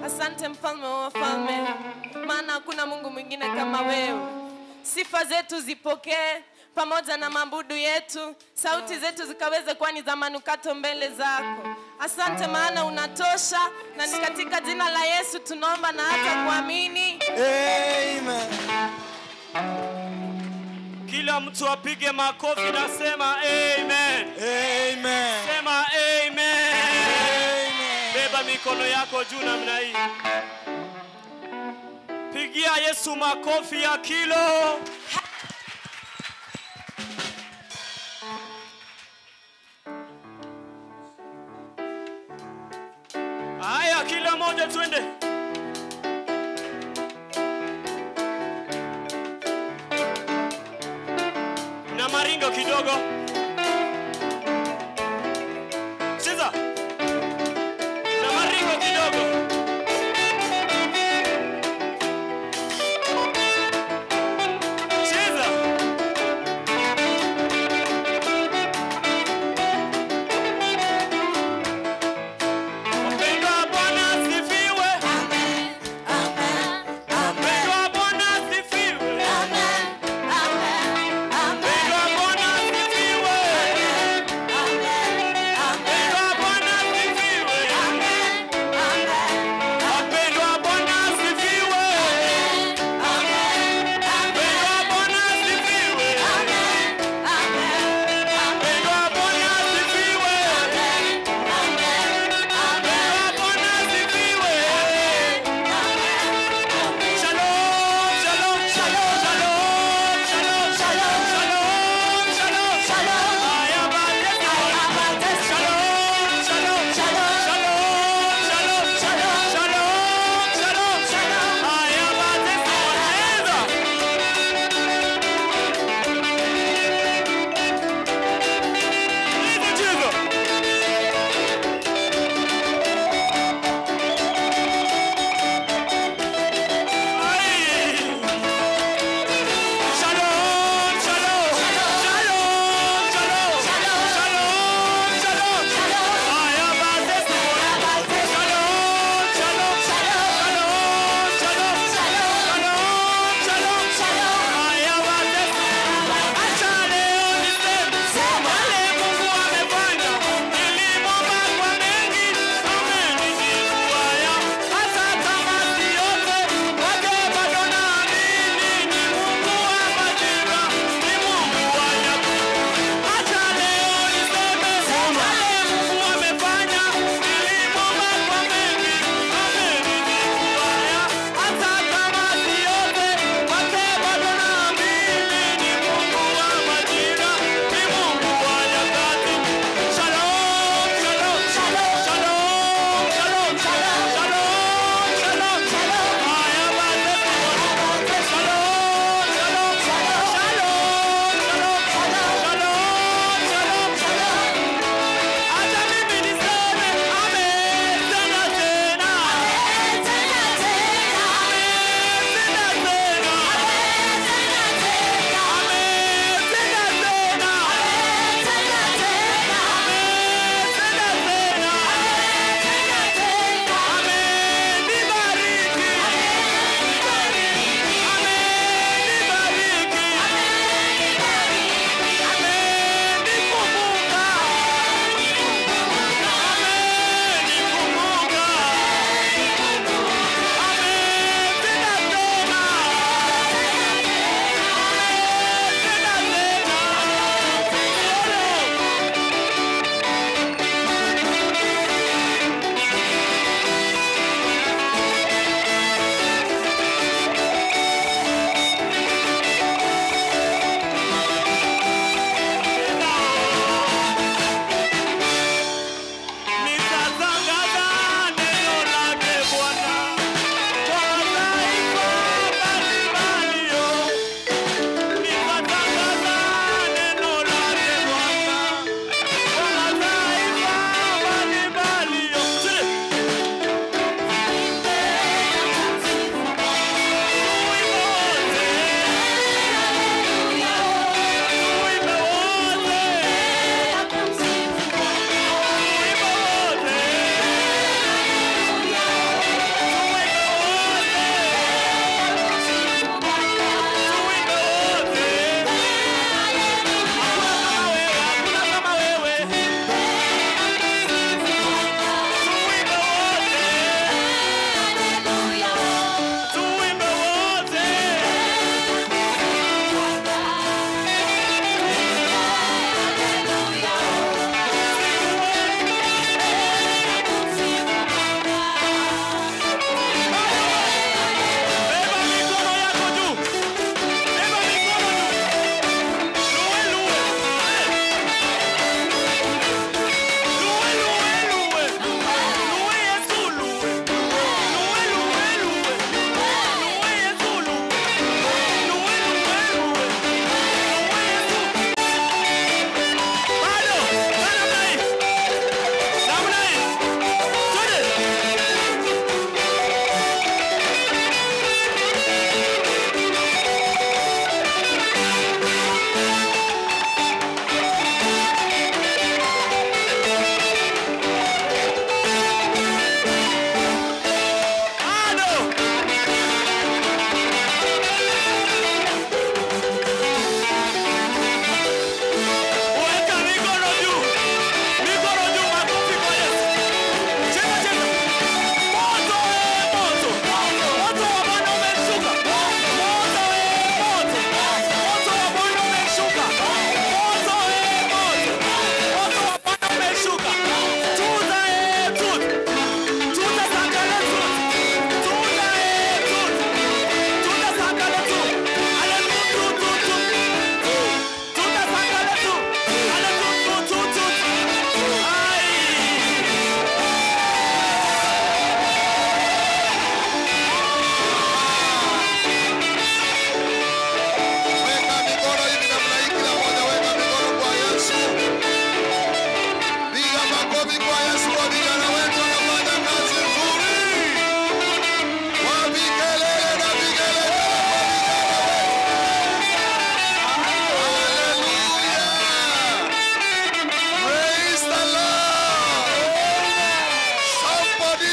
Asante mfalme wa wafalme, maana hakuna Mungu mwingine kama wewe. Sifa zetu zipokee pamoja na mabudu yetu, sauti zetu zikaweze kuwa ni za manukato mbele zako. Asante maana unatosha, na ni katika jina la Yesu tunaomba na hata kuamini. Amen. Kila mtu apige makofi na sema amen. Amen. Sema amen. Amen. Beba mikono yako juu namna hii. Pigia Yesu makofi ya kilo. Haya, kila moja twende. Na maringo kidogo. Cheza. Na maringo kidogo. Cheza. Mpendwa Bwana asifiwe. Amen. Amen. Mpendwa Bwana asifiwe. Amen. Amen. Mpendwa Bwana asifiwe.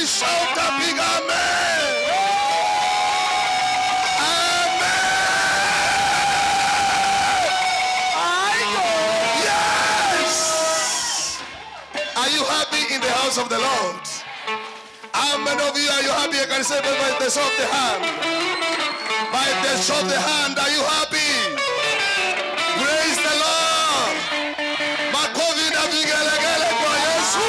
shout a big amen. Yes. Are you happy in the house of the Lord? How many of you are you happy? I can say by the show of the hand. By the show of the hand, are you happy? Praise the Lord. Makovi na vigelegele kwa Yesu.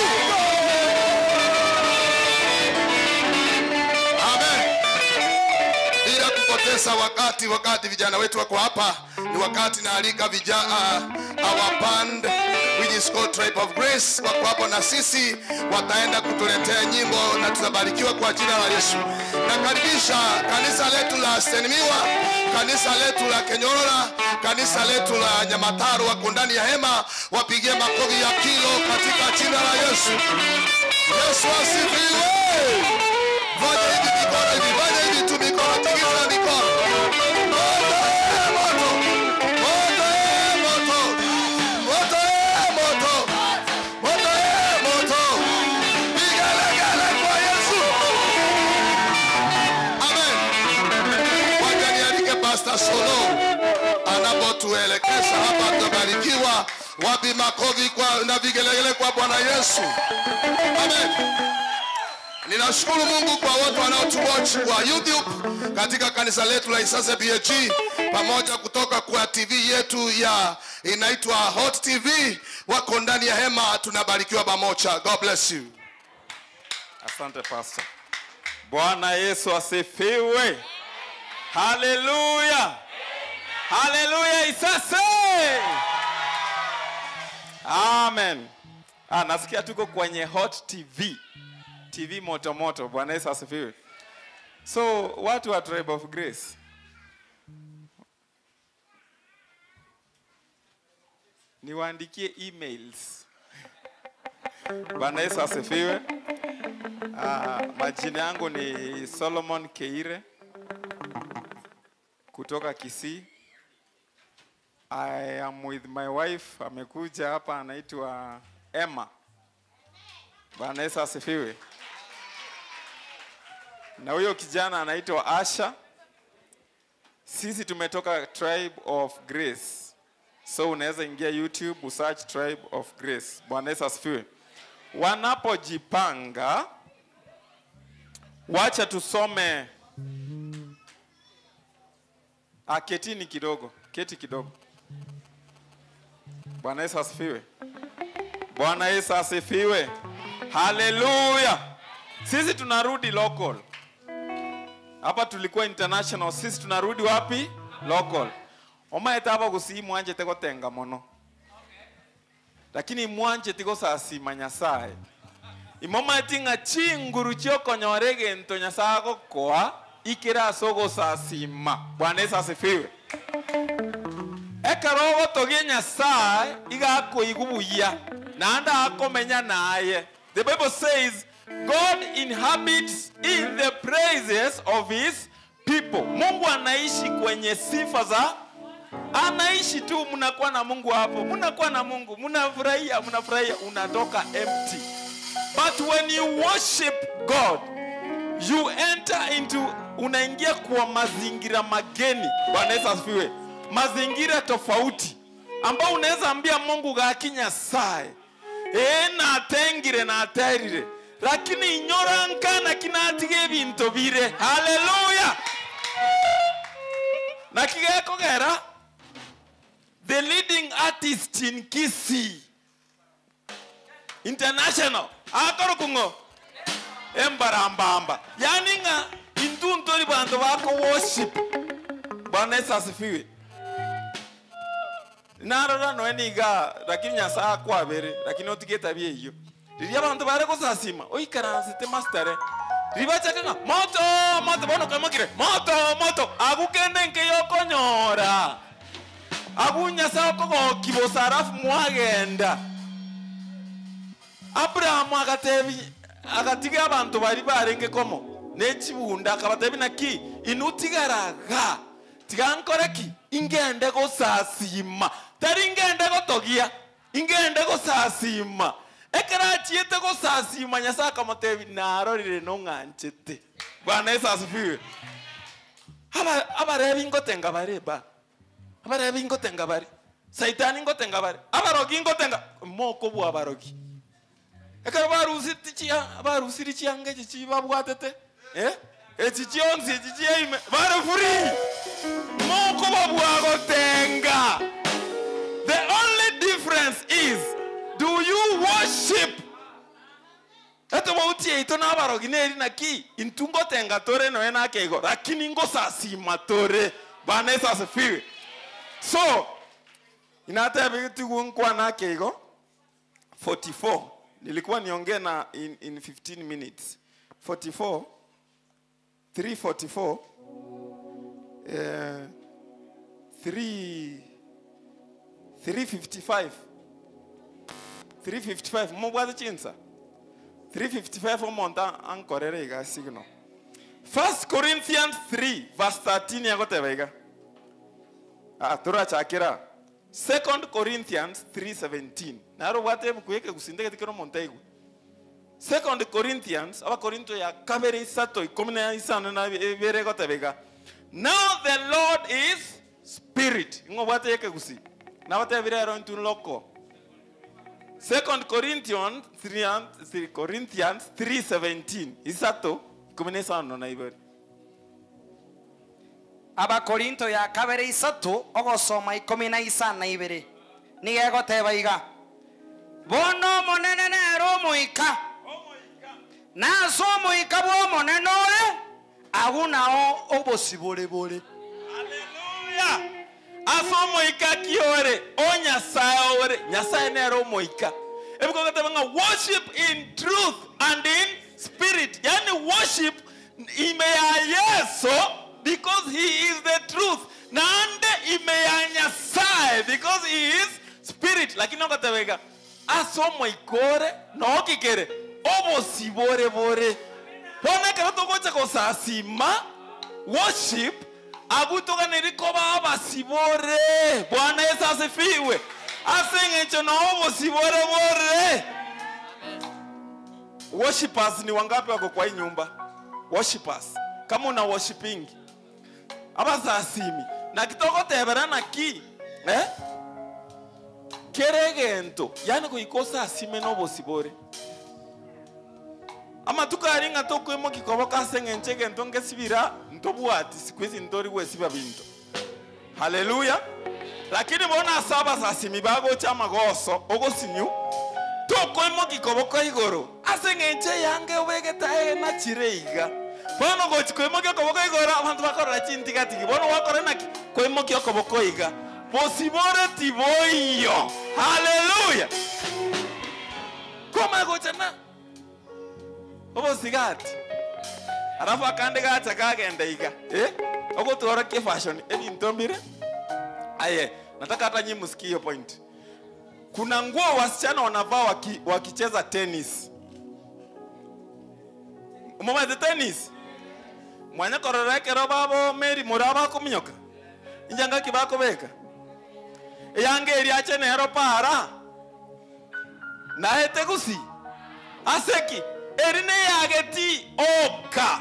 Amen. Bila kupoteza wakati vijana wetu wako hapa, ni wakati naalika vijana our band which is called Tribe of Grace wako hapo na sisi wataenda kutuletea nyimbo na tutabarikiwa kwa jina la Yesu. Nakaribisha kanisa letu la Stenimiwa, kanisa letu la Kenyorora, kanisa letu la Nyamataro wako ndani ya hema, wapigie makofi ya kilo katika jina la Yesu. Yesu asifiwe. Fanya hivi mikono hivi, fanya hivi tu mikono, tikisa mikono. Solo anapotuelekeza hapa tutabarikiwa. Wapi makofi kwa na vigelegele kwa Bwana Yesu. Amen. Ninashukuru Mungu kwa watu wanaotuwatch kwa YouTube katika kanisa letu la Isase PAG pamoja kutoka kwa TV yetu ya inaitwa Hot TV wako ndani ya hema, tunabarikiwa pamoja. God bless you. Asante pastor. Bwana Yesu asifiwe. Hallelujah. Hallelujah Isase. Amen. Nasikia tuko kwenye Hot TV. TV moto moto. Bwana Yesu asifiwe. So, watu wa Tribe of Grace. Niwaandikie emails. Bwana Yesu asifiwe. Majina yangu ni Solomon Keire kutoka Kisii. I am with my wife. Amekuja hapa anaitwa Emma. Bwana Yesu asifiwe. Na huyo kijana anaitwa Asha. Sisi tumetoka Tribe of Grace. So unaweza ingia YouTube usearch Tribe of Grace. Bwana Yesu asifiwe. Wanapojipanga, wacha tusome. Ketini kidogo, keti kidogo. Bwana Yesu asifiwe. Bwana Yesu asifiwe. Hallelujah. Sisi tunarudi local. Hapa tulikuwa international, sisi tunarudi wapi? Local. Oma etaba kusi mwanje teko tenga mono. Lakini mwanje tiko sasima Nyasaye. Imoma etinga chinguru chioko nyorege nto Nyasaye kwa ikira sogo sasima. Bwana Yesu asifiwe. Ekarogo togie Nyasaye igako igubuya na anda akomenya naye. The Bible says God inhabits in the praises of his people. Mungu anaishi kwenye sifa za anaishi tu. Mnakuwa na Mungu hapo, mnakuwa na Mungu, mnafurahia, unatoka empty. But when you worship God, you enter into, unaingia kwa mazingira mageni. Bwana Yesu asifiwe. Mazingira tofauti ambao unaweza ambia Mungu gakinya sai na tengire na aterire, lakini inyoranka na kinatige bintu bire. Hallelujah. Na kigeko gera the leading artist in Kisii International akorokungo embarambamba yani nga induntori bantu bako worship. Bwana Yesu asifiwe. Narora no eniga lakini Nyasaye kwabere lakini otigeta bye iyo riri abantu bare ko sasima oikaranse te master ribacha kanga moto bono kamagire moto agukende nke yokonyora agunyasa ko kibosarafu mwagenda. Abraham agatiga abantu bari barenge komo nekibunda akabatebi naki inutigaraga tigankoreki ingende go sasima tari ingende go togia ingende go sasima ekera chiete go sasi manyasa kamotebi narorire no nganchete. Bwana Yesu asifiwe. Abarebi ngotenga bareba. Abarebi ngotenga bare. Saitani ngotenga bare. Abarogi ngotenga moko bwa barogi. Ekara barusiri chiange chichi babwatete. Chichi onzi chichi ime bare free. Moko bwa gotenga. The only difference is, do you worship? Eto mautie ito na barogi neri na ki intungo tenga tore no ena kego lakini ngo sasi matore. Bwana Yesu asifiwe. So inata bitu kwa na kego 44 nilikuwa niongee na in 15 minutes 44 344 355 mobwaza chinsa 355 omonta ankorere iga signal. 1 Corinthians 3 verse 13 yagotebega. Tura chakira. 2 Corinthians 3:17. Naro wate bukweke kusindeke tikero montaigu. 2 Corinthians aba Korinto ya kabere sato ikomina isana na bere gotebega. Now the Lord is spirit. Ngo wate yeke kusi. Na wate bere ro into loko. 2 Corinthians 3:17 isato kumenesa no na ibere. Aba Korinto ya kabere isato ogosoma 15 na ibere. Nige goteba iga. Bono monene nero muika. Na so muika bo monene we agunao obosibole bole. Hallelujah. Aso moika kiore onya saore nyasaye nero moika. Ebiko katabanga worship in truth and in spirit. Yani worship imeya Yesu because he is the truth. Nande imeya nyasaye because he is spirit. Lakini katabega aso moikore no kikere obosibore bore. Pone karato gocha kosasima worship agutoka nirikoba abasibore. Bwana Yesu asifiwe. Asengecho na obosibore bore. Worshipers ni wangapi wako kwa hii nyumba? Worshipers. Kama una worshiping abasasimi na kitoko tebera na ki keregento yani kuikosa asime no bosibore. Ama tukaringa tokwemo kikoboka sengenche gento ngesibira ntobwati sikwezi ntori wesiba binto. Hallelujah. Lakini bona saba sasimi bago chama goso ogosinyu tokwemo kikoboka igoro asengenche yange wegeta na chireiga. Bono gochikwemo kikoboka igoro abantu bakora chintiga tigi bono wakora na kwemo kikoboka iga posibore tiboyo. Hallelujah. Koma gochana obo sigati arafu akande gacha kagenda iga ogo tora ke fashion ntombire aye nataka hata nyinyi msikie hiyo point. Kuna nguo wasichana wanavaa wakicheza tennis. Mama de tennis mwanya kororeke robabo meri muraba kumnyoka injanga kibako beka yange eri ache nero para na etegusi aseki erine yageti oka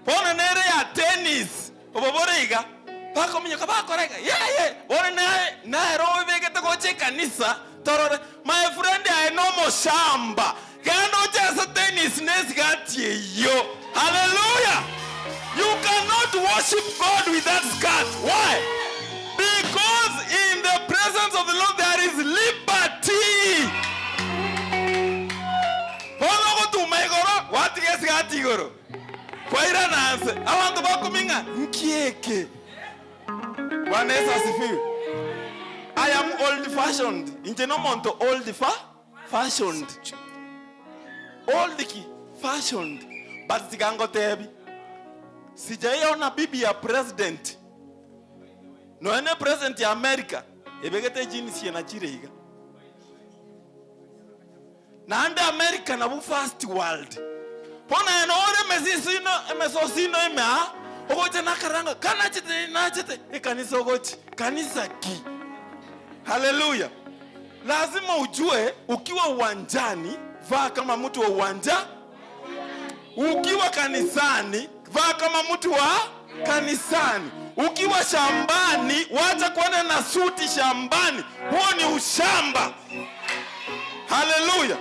pona nere ya tennis oboborega bako minyoka bakorega ye bone na rowe begete goche kanisa torore my friend I know mo shamba gano chesa tennis nesgatie yo. Hallelujah. You cannot worship God with that skirt. Why? Because in the presence of the Lord there is liberty. What is gatigoro? Kwaira nanse. Abantu bakuminga nkieke. Bwana Yesu asifiwe. I am old fashioned. Injeno monto old fashioned. Old fashioned. But sigango tebi. Sijaiona bibi ya president. No ene president ya America. Ebegete jinsi na chireiga. Na ande America na bu first world. Pona enore mesisino emesosino ema ogote nakaranga kana chite na chite kanisa ogote kanisa ki. Hallelujah. lazima ujue ukiwa uwanjani vaa kama mtu wa uwanja, ukiwa kanisani vaa kama mtu wa kanisani, ukiwa shambani wacha kuona na suti shambani, huo ni ushamba. Hallelujah.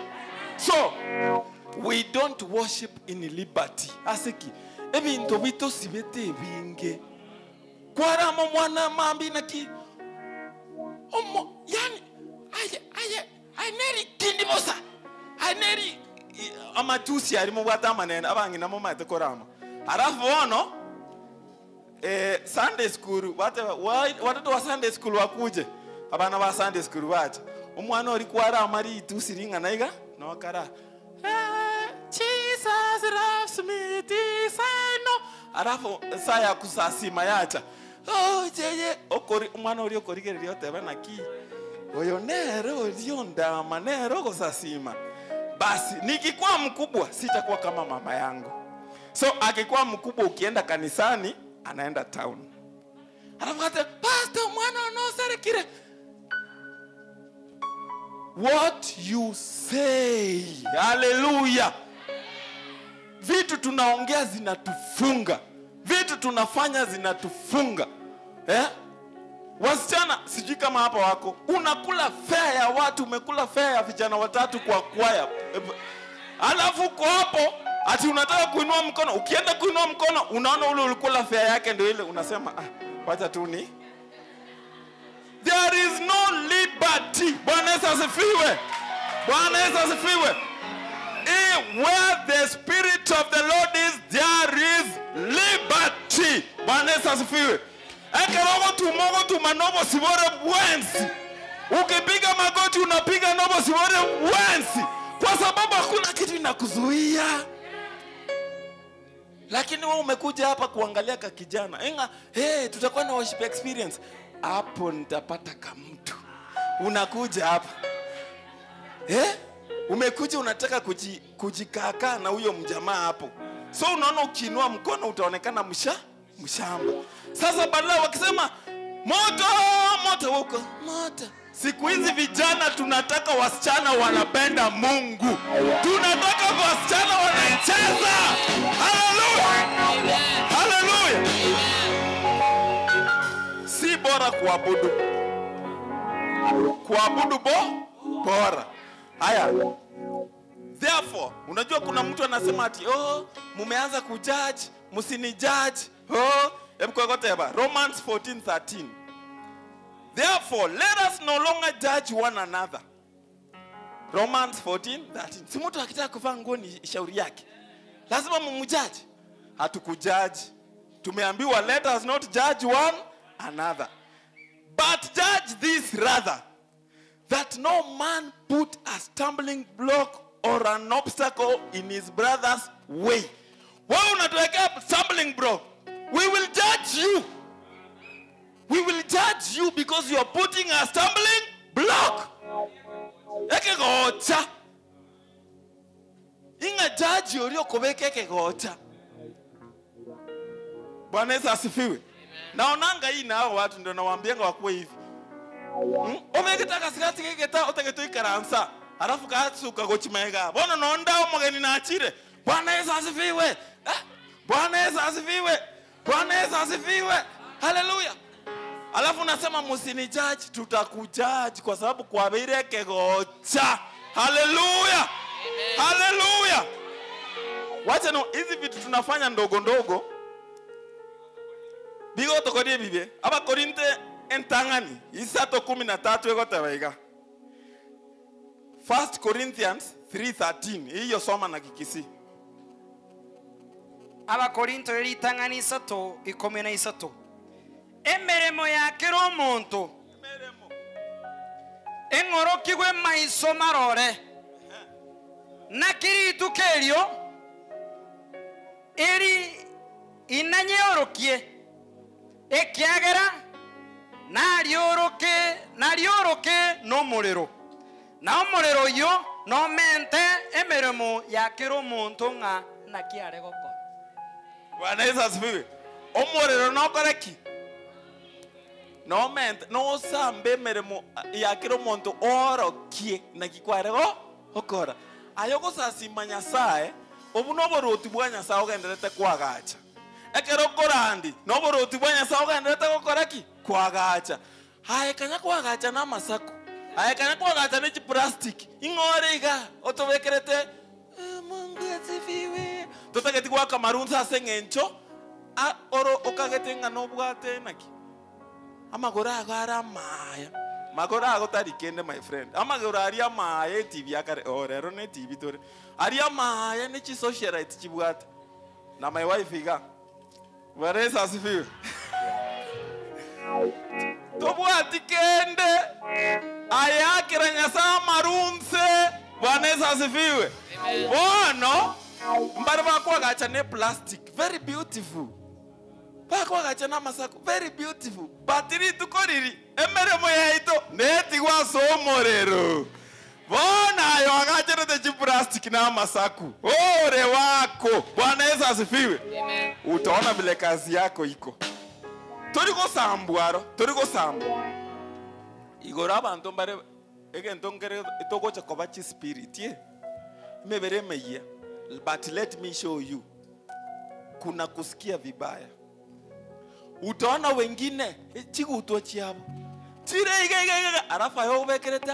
So we don't worship in liberty. Asiki ebintu bito sibete binge kwara mo mwana mambi naki omo yani aye kindi mosa aneri amajusi ari mu bwata manene abangi namo mate korama arafu ono Sunday school watoto wa Sunday school wakuje abana ba Sunday school bacha umwana ori kwara amari tusiringa naiga no kara Jesus loves me this I know. Arafu saya kusasima yacha jeje okori umwana ori okorigereri oteba naki oyo nero rionda manero kusasima. Basi nikikuwa mkubwa sitakuwa kama mama yangu. So akikuwa mkubwa ukienda kanisani anaenda town. Arafu kata pastor mwana no kire. What you say. Hallelujah. Vitu tunaongea zinatufunga. Vitu tunafanya zinatufunga. Wasichana sijui kama hapa wako. Unakula fare ya watu, umekula fare ya vijana watatu kwa kwaya. Alafu kwa hapo ati unataka kuinua mkono. Ukienda kuinua mkono unaona ule ulikula fare yake ndio ile unasema wacha tu ni. There is no liberty. Bwana Yesu asifiwe. Bwana Yesu asifiwe. Where the Spirit of the Lord is, there is liberty. Bwana Yesu asifiwe. Ekerogo tumogo manobo sibore bwensi. Ukipiga magoti unapiga nobo sibore bwensi. Kwa sababu hakuna kitu inakuzuia. Lakini wewe umekuja hapa kuangalia ka kijana. Enga, tutakuwa na worship experience. Hapo nitapata kama mtu. Unakuja hapa. Umekuja unataka kujikaka na huyo mjamaa hapo. So unaona ukiinua mkono utaonekana mshamba. Sasa badala wakisema moto huko moto. Siku hizi vijana tunataka wasichana wanapenda Mungu. Tunataka wasichana wanacheza. Hallelujah. Hallelujah. Si bora kuabudu. Kuabudu bora. Haya. Therefore, unajua kuna mtu anasema ati mumeanza kujudge, msini judge. Romans 14:13. Therefore, let us no longer judge one another. Romans 14:13. Si mtu akitaka kuvaa nguo ni shauri yake. Lazima mumjudge. Hatukujudge. Tumeambiwa let us not judge one another. But judge this rather, that no man put a stumbling block or an obstacle in his brother's way. Wewe unatuwekea stumbling block. We will judge you. We will judge you because you are putting a stumbling block. Eke gocha. Inga judge yoriyo kobeke eke gocha. Bwana Yesu asifiwe. Naonanga hii na hao watu ndio nawaambianga wakuwe hivi. Omekitaka sikati keketa otegeto ikaransa. Alafu kaatsuka gochimega. Bona nonda omugeni na achire. Bwana Yesu asifiwe. Bwana Yesu asifiwe. Bwana Yesu asifiwe. Hallelujah. Alafu nasema musini judge, tutakujudge kwa sababu kwa bire kegocha. Hallelujah. Hallelujah. Wacha no hizi vitu tunafanya ndogo ndogo. Bigo tokodie bibie. Aba Korinte entangani. Isato 13 ego tawaiga. 1 Corinthians 3:13. Hiyo soma na kikisi. Aba Korinto eritangani isato 13. Emeremo yakero omuntu. Engorokigwe maiso marore. Nakiritu kelio. Eri inanyorokie. Ekiagera narioroke no muliro. Na omuliro yo no mente emeremo yakero omuntu nga nakiare gokora. Bwana Yesu asifiwe. Omuliro no koreki. no ment no sambe meremo yakiro monto oro kie na kikware okora ayoko sasima Nyasaye obuno boroti bwa Nyasaye ogenderete kwagacha ekero korandi no boroti bwa Nyasaye ogenderete gukora ki kwagacha haye kanya kwagacha na masako haye kanya kwagacha ni plastic ingore iga otobekerete Mungu asifiwe totageti kwa kamarunza sengencho oro okagetenga no bwate naki amagora agara maya magora agotari kende my friend amagora aria maya TV akare orero ne TV tore aria maya ne chi socialite chibwate na my wife iga waresa asifiwe tobwati kende ayakira Nyasaye marunze Bwana asifiwe bono mbari bakwagacha ne plastic very beautiful bakwagacha na masako very beautiful batiri tukoriri emeremo yaito neti gwa somorero bona ayo agachero te plastic na masaku ore wako Bwana Yesu asifiwe amen utaona vile kazi yako iko toriko sambwaro igora abantu mbare egentongere itogocha kobachi spirit ye mebere meya but let me show you kuna kusikia vibaya utaona wengine chigutwa chiabo tire igega arafa yo bekerete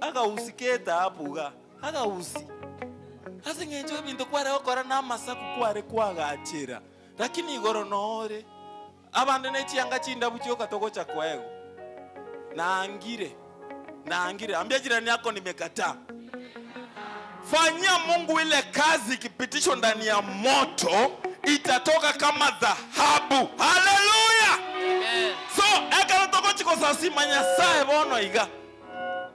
akausiketa apuga akausi asingenjo bintu kware okora na masaku kware kwagachira lakini igoro nore abande ne chianga chinda buchyo katogocha kwego naangire ambia jirani yako nimekataa fanyia Mungu ile kazi kipitisho ndani ya moto itatoka kama dhahabu haleluya amen so ekalo toko chiko sasima Nyasaye bono iga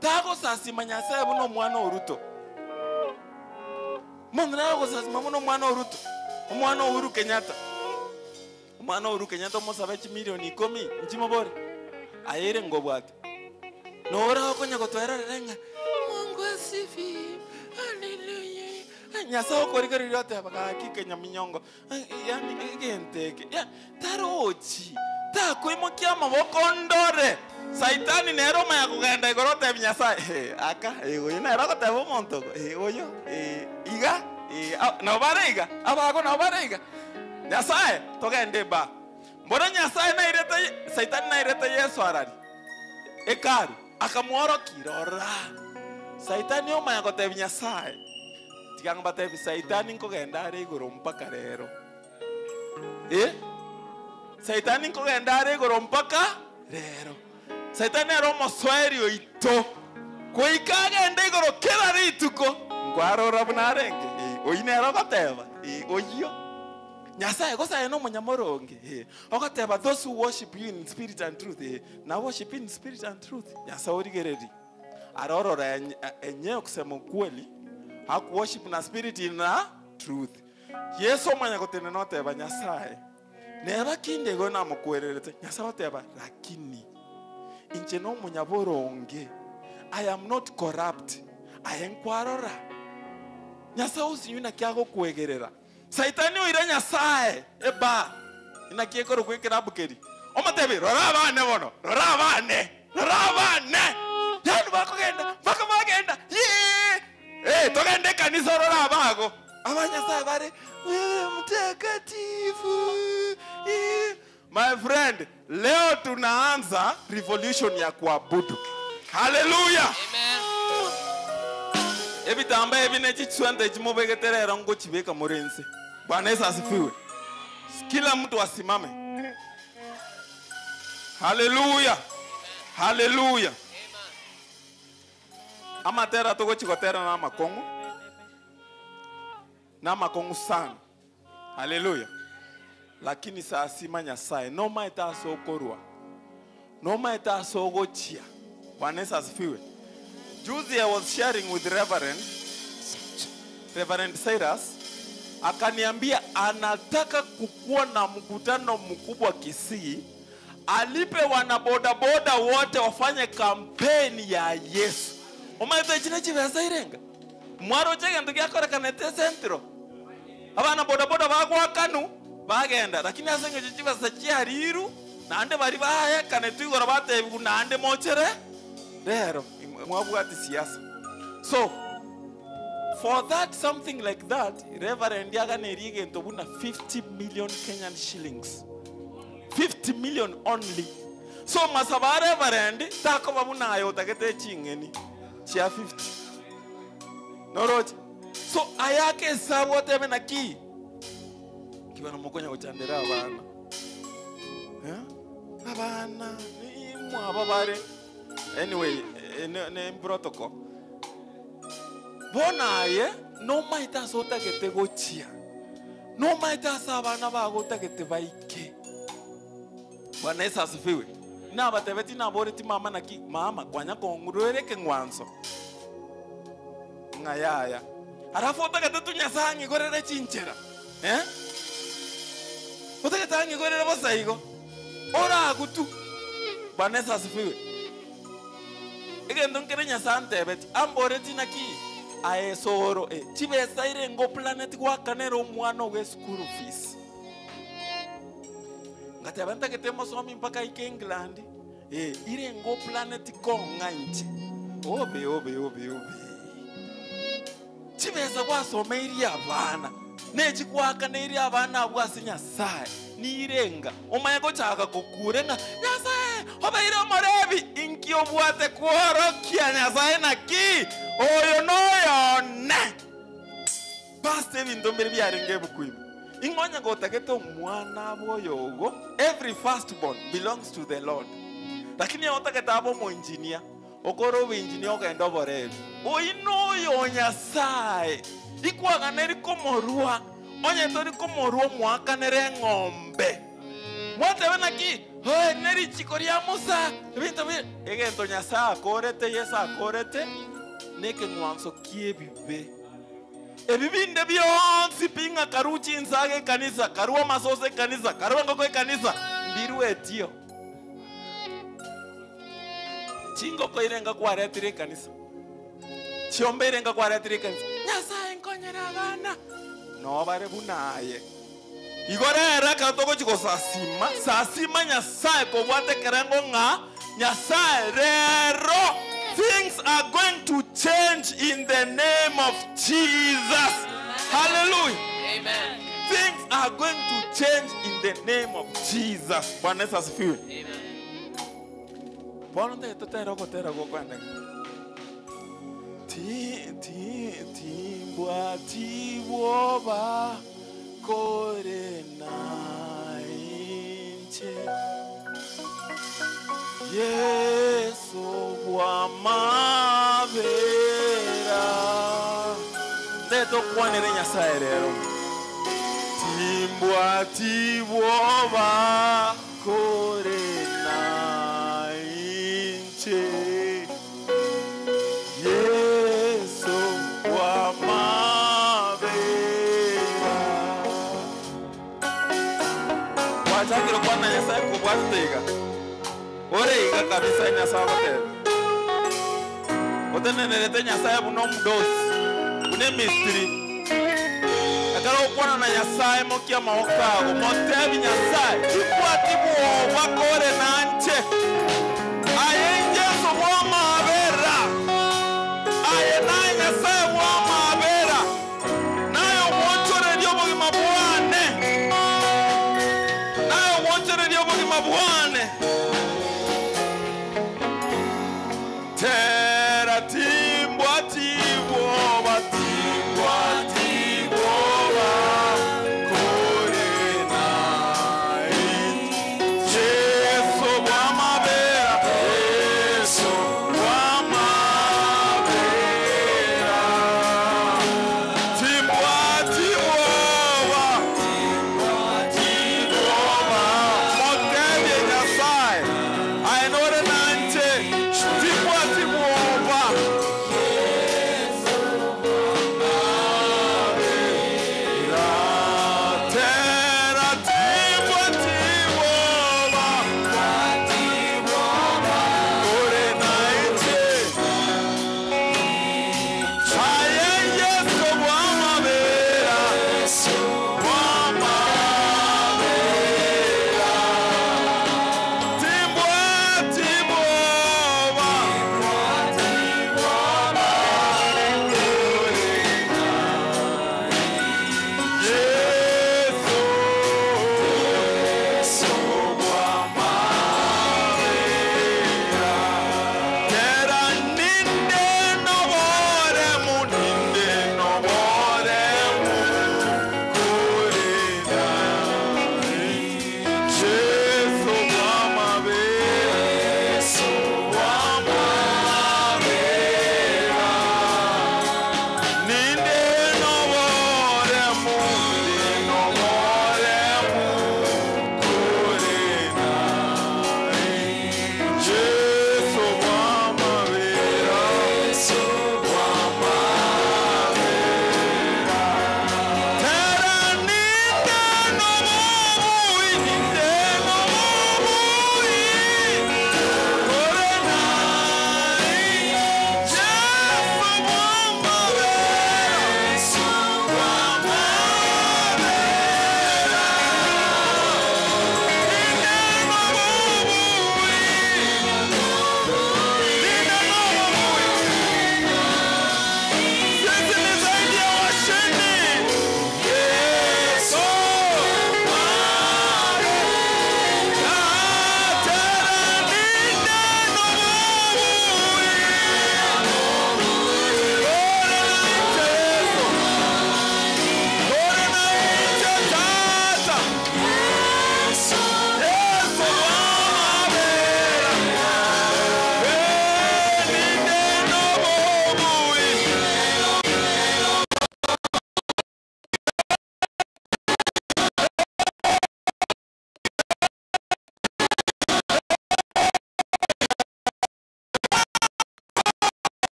tago sasima Nyasaye bono mwana oruto mondra go sasima bono mwana oruto mwana Uhuru Kenyatta mosabechi milioni 10 nchimo bore ayire ngobwate nora okonya gotwera renga Mungu asifiwe haleluya Nyasaye okorigeri yote bakakike nyaminyongo yani igenteke ya tarochi takwimokia amaboko ndore Saitani neroma ya kugenda igorote Nyasaye aka ina erogote bomonto oyo iga no barega abago no barega Nyasaye togende ba mbona Nyasaye na irete Saitani na irete Yesu arari ekaru akamworo kirora Saitani oma yagote Nyasaye tikanga bate Saitani nkogenda ari igoro mpaka rero Saitani nkogenda ari igoro mpaka rero Saitani ero mosweri oito kuikagenda igoro kila rituko ngwarora bunarenge oinero goteba oyo Nyasaye gosa no munyamoronge okateba those who worship you in spirit and truth na worship in spirit and truth Nyasaye origereri arorora enye kusema ukweli haku worship na spirit na truth Yesu manya gotene noteba Nyasaye neba kinde go na mukwererete Nyasaye oteba lakini inche no munyaboronge I am not corrupt I am kwarora Nyasaye usinyuna kyago kwegerera Saitani oira Nyasaye eba inakiekoro kwekera bukeri omatebe rora abane bono rora abane yanu bakogenda togende kanisa rora abago abanyasaye bare mtakatifu my friend leo tunaanza revolution ya kuabudu haleluya amen ebitamba ebinechi chwende chimobegeterera ngo chibeka morense Bwana Yesu asifiwe kila mtu asimame haleluya amatera togo chikotera na makongo sana haleluya lakini saa sima Nyasaye no maita sokorwa no maita sogochia Bwana Yesu asifiwe Juzi I was sharing with Reverend Cyrus akaniambia anataka kukuwa na mkutano mkubwa Kisii alipe wanabodaboda wote wafanye kampeni ya Yesu omaite chine chivesa irenga mwaro chege ndugi akora kanete centro abana bodaboda bagwa kanu bagenda lakini asenge chivesa chiariru nande bari baye kane tuigora batebu nande mochere rero mwabwati siasa. So for that, something like that, Reverend Yaganeri gento buna 50 million Kenyan shillings. 50 million only. So masaba Reverend tako babuna ayo takete chingeni chia 50. Noroje. So ayake sabu teme na ki kibana mokonya ochandera abana. Abana ni mwababare. Anyway, ne protocol. Bonaye no maita sota gete gochia. No maita sabana ba gota gete baike. Bwana Yesu asifiwe. Na batebeti na boreti mama na ki mama kwanya kongurere ke ngwanso. Ngayaya. Arafu otagete tunyasangi gorere chinchera. Otagete angi gorere bosaigo. Ora gutu. Bwana Yesu asifiwe. Egendo nkere nyasante beti amboreti na ki aesoro chibesa ire ngo planet kwa kanero mwana we school fees. Ngati abanta ketemo somi mpaka ike England ire ngo planet ko nganje obe chibesa kwa someiri abana nechi kwa kaneri abana abwasinya sai nirenga omayego chaka kokurenga nyasaye obeire morebi inkio bwate kuorokia nyasaye na ki oyo noyone paste bindombere byarenge bukwimi ingonya gotageto mwana boyogo. Every firstborn belongs to the Lord, lakini otageta abo mo engineer okoro we engineer ogenda borebi oyino yo nyasaye ikwaga neri komorua onye tori komorua mwaka nere ngombe mwate bana ki neri chikoria musa bintu bi egento nyasaye akorete yesa akorete neke ngwanso kiebibe ebibinde byonsi pinga karuchi insage kanisa karuwa masose kanisa karuwa ngoko kanisa mbiru etio chingo ko irenga kwaretire kanisa chiombe irenga kwaretire kanisa nyasaye nkonyera bana no bare bunaye igorera katoko chiko sasima nyasaye ko bwate kerengo nga nyasaye rero. Things are going to change in the name of Jesus. Hallelujah. Amen. Things are going to change in the name of Jesus. Bwana Yesu asifiwe. Amen. Bwana ndio tutera go kwenda. Timbwa tiwoba kore na inche. Yesu wa mavera Neto kwanere nyasaye rero Timbwa tiwoba kore na inche Yesu wa mavera Wachakiro kwana nyasaye kubwatega Ore iga kabisa nyasaye tena. Otenenelete nyasaye buno mdosi. Bune mystery. Akaro kwana na nyasaye mokia maokago. Motebi nyasaye. Ikwati buo bakore nanche. Ayenje so wa mabera. Ayenai nyasaye wa mabera. Nayo wonchore dio bogi mabuane. Nayo wonchore dio bogi mabuane. Tera timbwa tiwoba kore na Yesu wa mabera Yesu wa mabera timbwa tiwoba motebi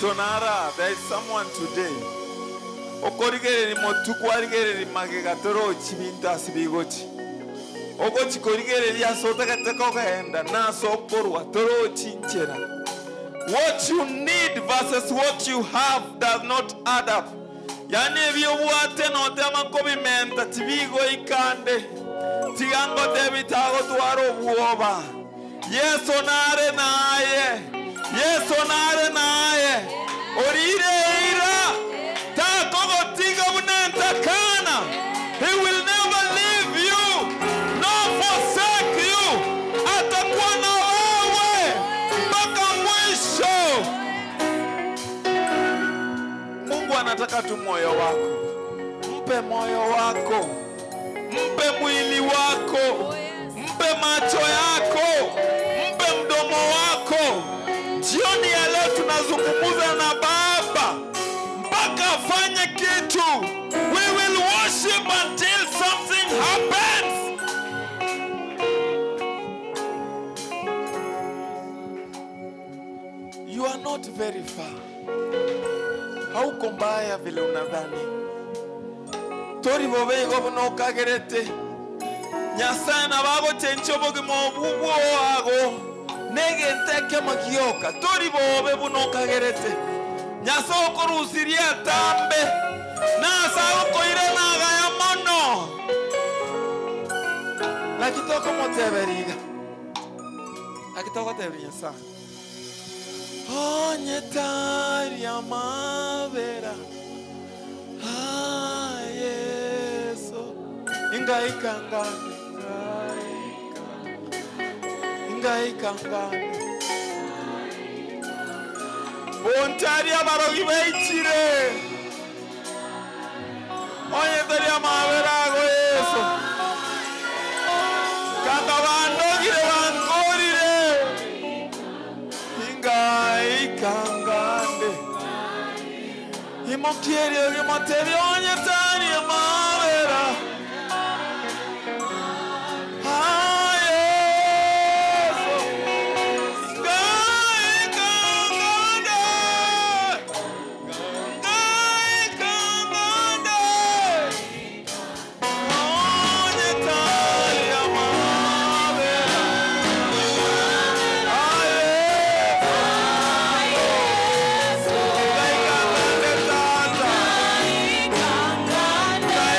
Tonara, there is someone today. Okorigeri motukwarigereri magega toro chibinta sibigoti. Ogochi korigeri asota kateko kaenda na soporwa toro chinchera. What you need versus what you have does not add up. Yani vyo buate no tema kobimenta tibigo ikande. Tigango debitago tuaro buoba. Yeso nare naye. Yeso nare naye. Orire ira. Ta kogo tiga unenta kana. He will never leave you. Nor forsake you. Atakuwa na wewe mpaka mwisho. Mungu anataka tu moyo wako. Mpe moyo wako. Mpe mwili wako. Mpe macho yako. Mpe mdomo wako. Jioni ya leo tunazungumza na Baba mpaka afanye kitu. We will worship until something happens. You are not very far. Hauko mbaya vile unadhani. Tori bobe gobuno kagerete. Nyasaye na bago chencho boge mobugo ago. Nege nteke magioka. Tori bobe buno kagerete. Nyasaye korusiria tambe. Nasa uko ire naga ya mono. Lakitoko moteberiga. Lakitoko teberiga sana. Onyetari amavera. Yeso. Ingaikangane. Ingaikangane. Ontari abarogi beichire. Onyetari amavera go Yeso. Kanga bandogire bangorire. Ingaikangane. Imokieri ogimoteri onyetari amavera. Kangane.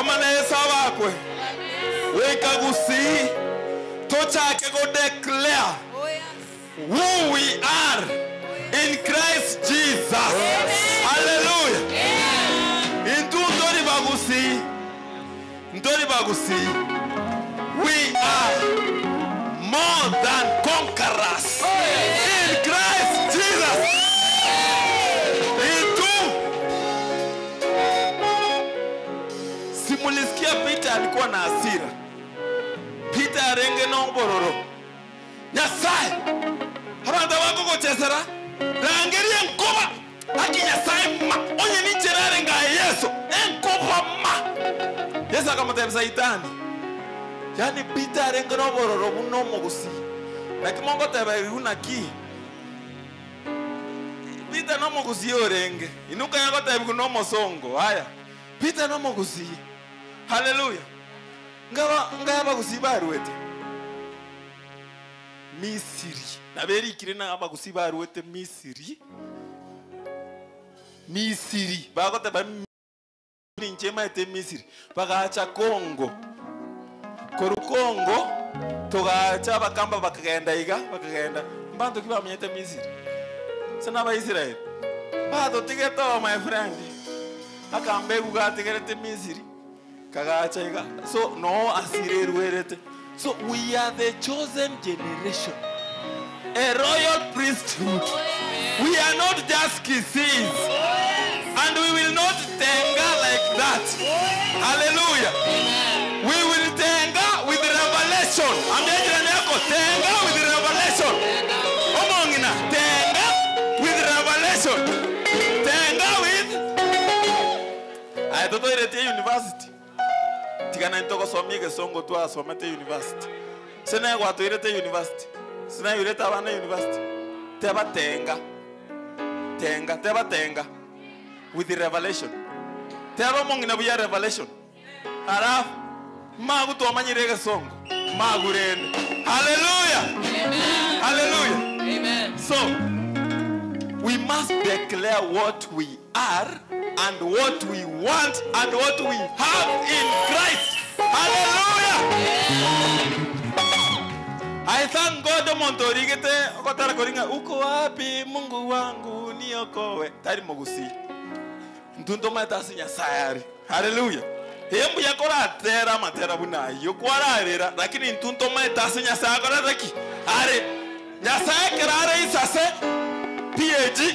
Omana esabakwe. Wekagusi. Tochake go declare who we are in Christ Jesus. Hallelujah. Into Ndori bagusi. We are more than conquerors in Christ Jesus. Into simulisikia Peter alikuwa na hasira. Peter arenge no bororo. Nyasaye. Abantu bako gochesera. Rangerie nkoba. Aki Nyasaye ma. Onye ni cherare nga Yesu. Enkoba ma. Yesu akamutema Saitani. Yani Peter arenge no bororo buno mugusi. Lakini Mungu tabari unaki. Peter no mugusi orenge. Inuka yako tabi kuno mosongo. Haya. Peter no mugusi. Hallelujah. Ngaba kusibaruete Misiri naberi kirena aba kusibaruete Misiri bakota ba ninchema ete Misiri bagacha Kongo Kongo togacha bakamba bakagenda mbantu kibamenyete Misiri sana ba Israel bado tigeto my friend akambe kugategerete Misiri Kagachaiga. So no asire ruerete. So we are the chosen generation, a royal priesthood. We are not just kisses, and we will not tenga like that. Hallelujah. We will tenga with revelation. Tenga with revelation. Omongina tenga with revelation. Tenga with I don't know at university. Tigana ntoko somige songo tu asomete university. Sena watu irete university. Sena irete abana university. Teba tenga with the revelation. Teba mongina buya revelation. Araf magu to amanyirege songo. Magu rende. Hallelujah. Amen. Hallelujah. Amen. So we must declare what we are and what we want and what we have in Christ. Hallelujah. I thank God montorigete okotara koringa uko wapi Mungu wangu niokoe tari mogusi ntundo matasi Nyasaye. Hallelujah. Hembu yakora tera matera buna yokwararira lakini ntundo matasi Nyasaye akora zaki are Nyasaye kerare isase PhD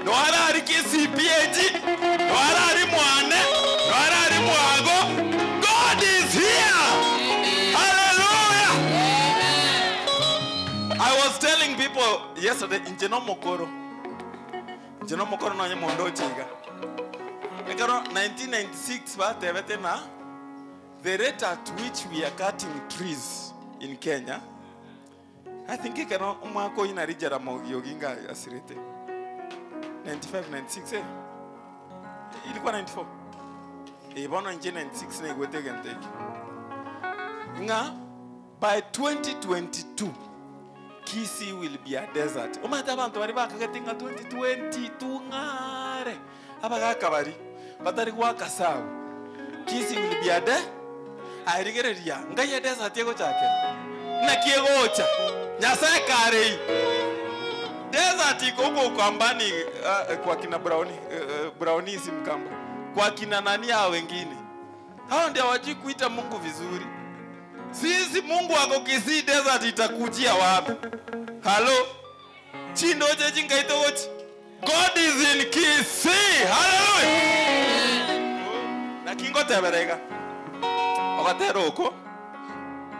no harari kisi PhD no harari mwane no harari mwago. God is here. Hallelujah. I was telling people yesterday in Jenomokoro no nyemondo chiga ekaro 1996 ba tebete na the rate at which we are cutting trees in Kenya. I think ekaro umwako inarijara yoginga asirete 95 96 ilikuwa 94 ibona nje 96 na igwetege nteki nga by 2022 Kisii will be a desert. Omata abantu bari bakagetinga 2022 ngare abaga bari batari gwaka sawa. Kisii will be a desert. Airigereria ngaye desert yego chake na kiegocha Nyasaye kare desert iko kwambani kwa kina Brownie simkamba kwa kina nani hao wengine hao ndio hawajui kuita Mungu vizuri. Sisi Mungu wako Kisii desert itakujia wapi? Hello. Chindo jeji ngaito wochi. God is in Kisii. Hallelujah. Na kingo teberega. Okatero uko.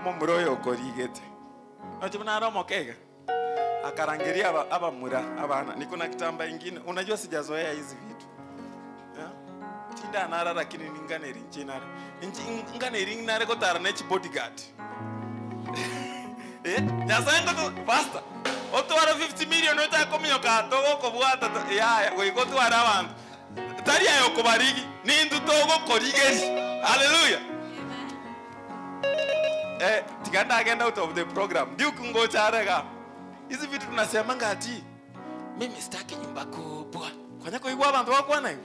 Mumroyo uko rigete. Nachibuna romo kega. Akarangiria aba mura abana. Niko na kitamba ingine. Unajua sijazoea hizi vitu. Tinda nara lakini ninganeri nchinara. Nganeri nare ko tara nechi bodyguard. Nyasaye ngoto pastor. Otwara 50 million ota komyo ka togo ko bwata ya go to arabantu. Tari ayo ko barigi nindu togo korigeri. Hallelujah. Tiganda agenda out of the program. Ndio kungo charega. Hizi vitu tunasema ngati mimi sitaki nyumba kubwa. Kwanya ko igwa abantu bakwana.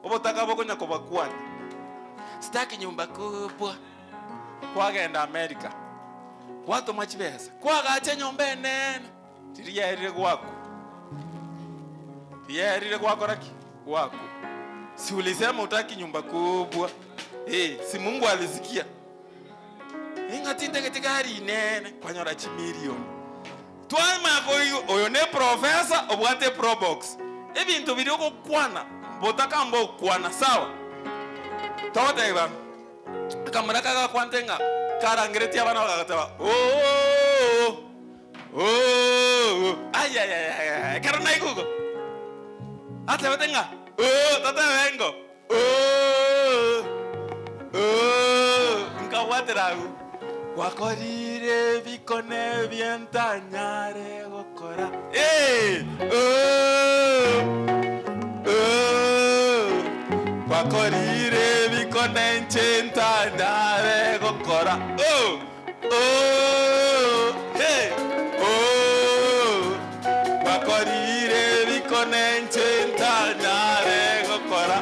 Obotaka boko nyakoba kwani. sitaki nyumba kubwa. Kwagenda America. Watu machibesa. Kwagache nyumba nene. Tiriyerire gwako. Tiriyerire gwako raki. Wako. Si ulisema utaki nyumba kubwa. Si Mungu alisikia. Ingati katika hali nene kwanyora chimilioni. Twama oyo ne professor obwate probox. Ebintu biri okukwana. Botaka mbo kwana sawa. Tote iba. Kamera kaga kwantenga. Karangireti abana bagataba. Ay ay ay. Karana ikugo. Ate batenga. Tata vengo. Nkawateragu. Wakorire bikone bientanyare gokora. Wakorire bikone nchentanyare gokora. Wakorire bikone nchentanyare gokora.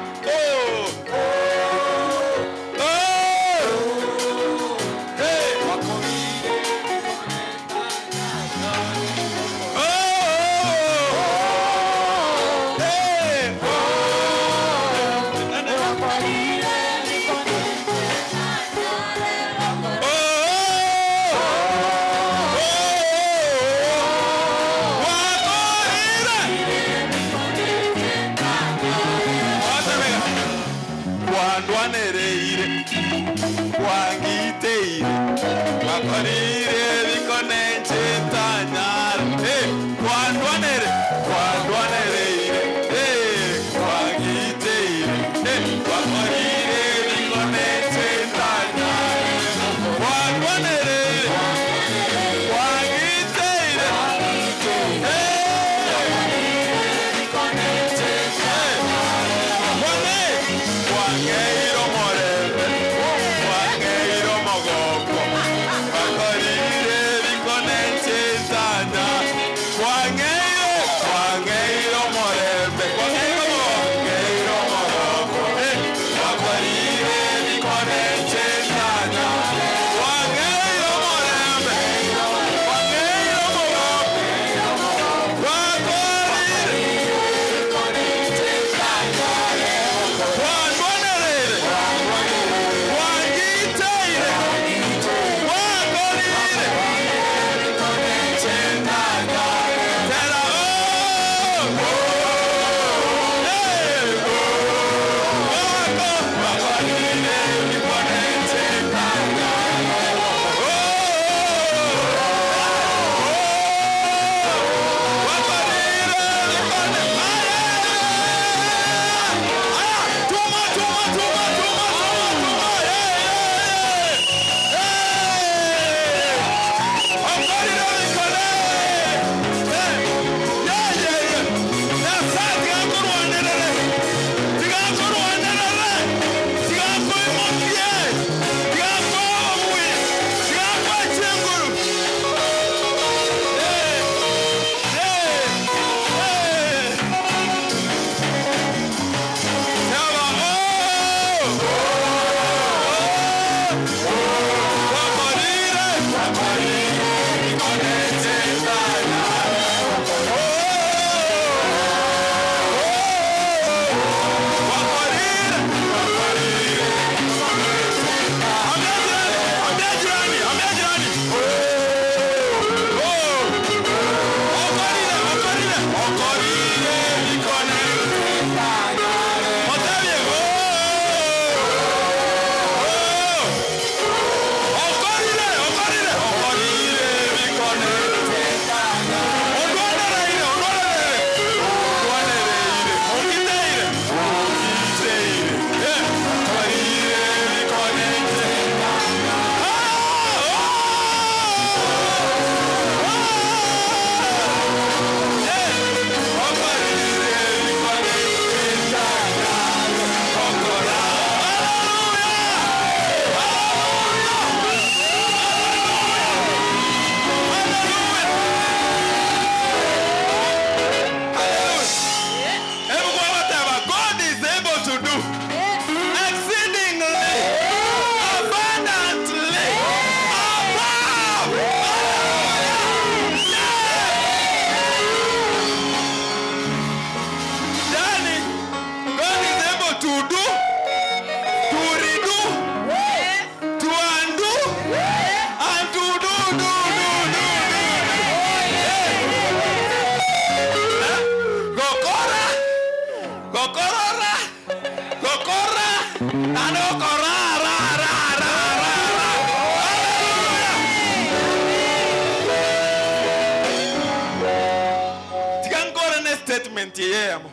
statement yemo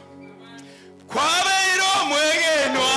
kwabeiro mwegenwa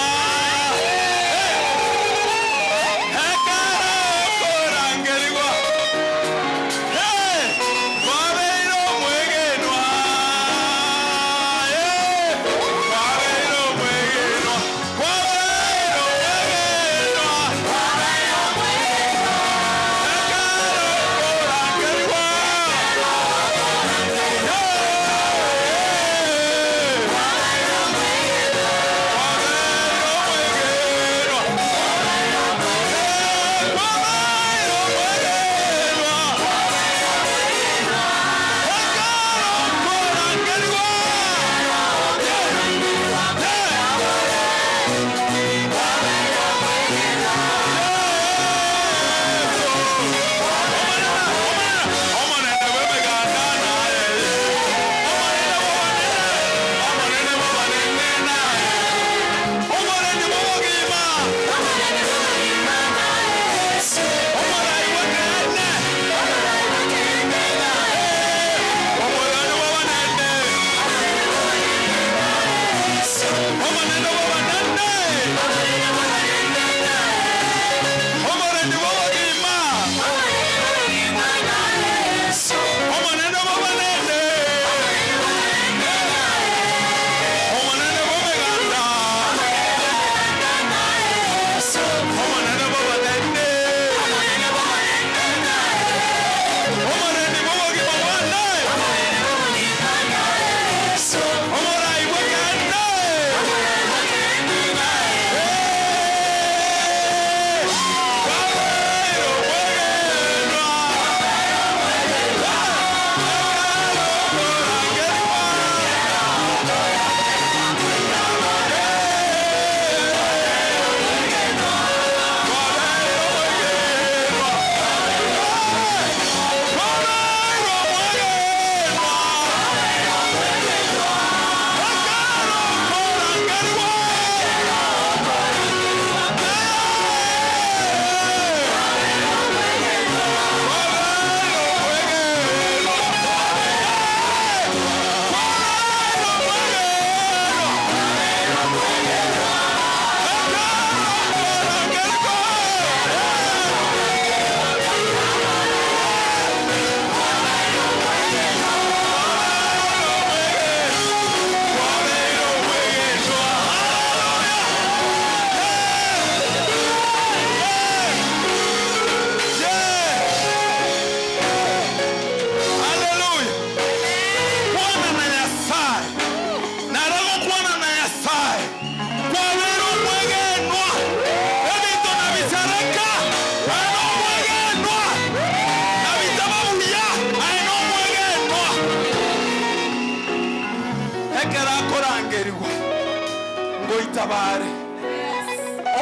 ngoitabare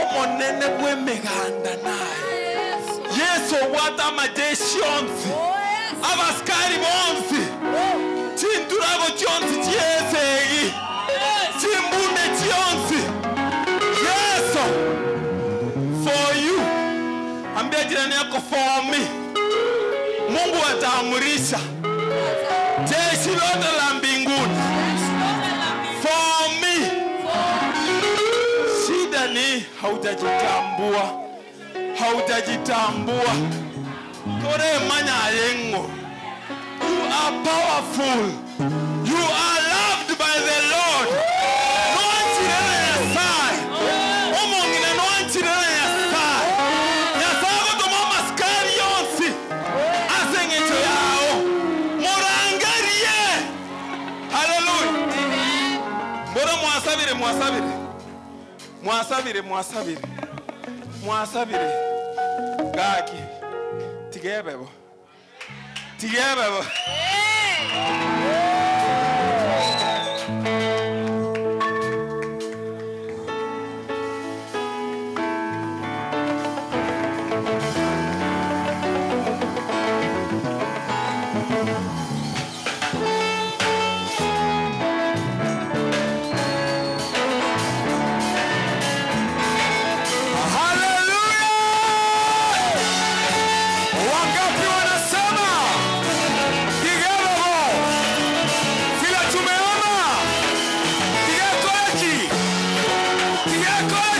omonene bw'emiganda naye yesu obwata amajeshi onsi abasikari bonsi chinturago chionsi chiesegi chimbunde chionsi yesu for you ambia jirani yako for me Mungu ataamurisha jeshi lote la mbinguni for me. Shida ni haujajitambua tore manya yengo. You are powerful, you are loved by the Lord. No chirena ya sai omongine no chirena ya sai ya sago to mama skari yonsi asengecho yao morangarie. Hallelujah. Bora mwasabire gaki tigebebo Piga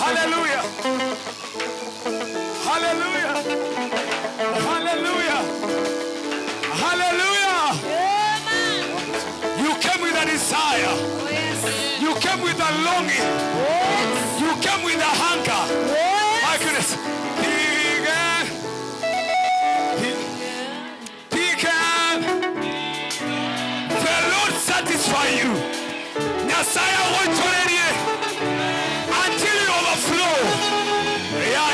Hallelujah. Hallelujah. Hallelujah. Hallelujah. You came with a desire. You came with a longing. You came with a hunger. My goodness. The Lord satisfy you. Nyasaya wontorenie until you overflow. Yeah.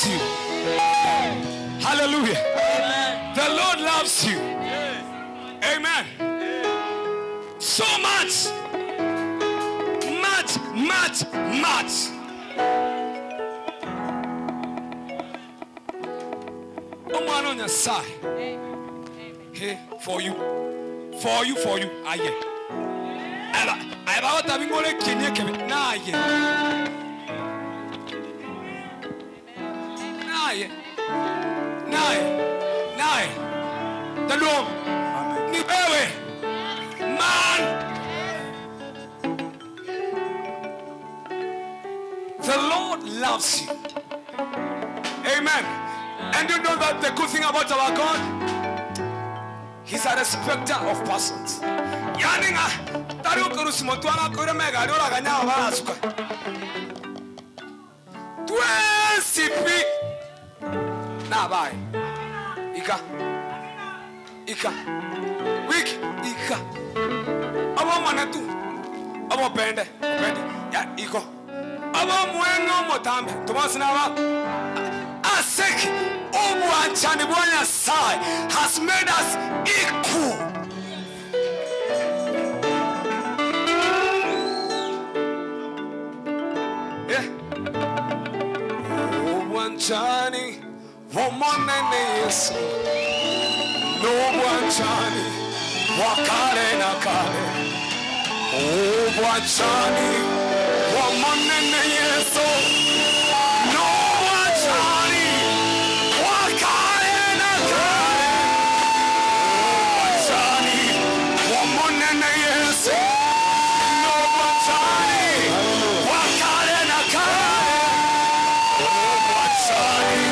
You. Hallelujah. Amen. The Lord loves you. Yes. Amen. Yes. So much. Omano nyasai. Hey, for you. Aye. Aba otabingole kenye kebe. Na aye. Naye. The Lord. Ni wewe. Man. The Lord loves you. Amen. And you know that the good thing about our God, He's a respecter of persons. Yaninga. Taru kurusimotuana kure mega dora ganya barasuka. 20 na bye. Ika. Wiki. Ika. Abo manatu. Abo pende. Ya iko. Abo mwengo motambe. Tomasi na ba. Aseki. Obu anchani bwanya sai has made us equal. Yeah. Obu anchani. Womonene Yesu no wanchani wakare na kare wanchani womonene Yesu no wanchani wakare na kare wanchani womonene Yesu no wanchani wakare na kare wanchani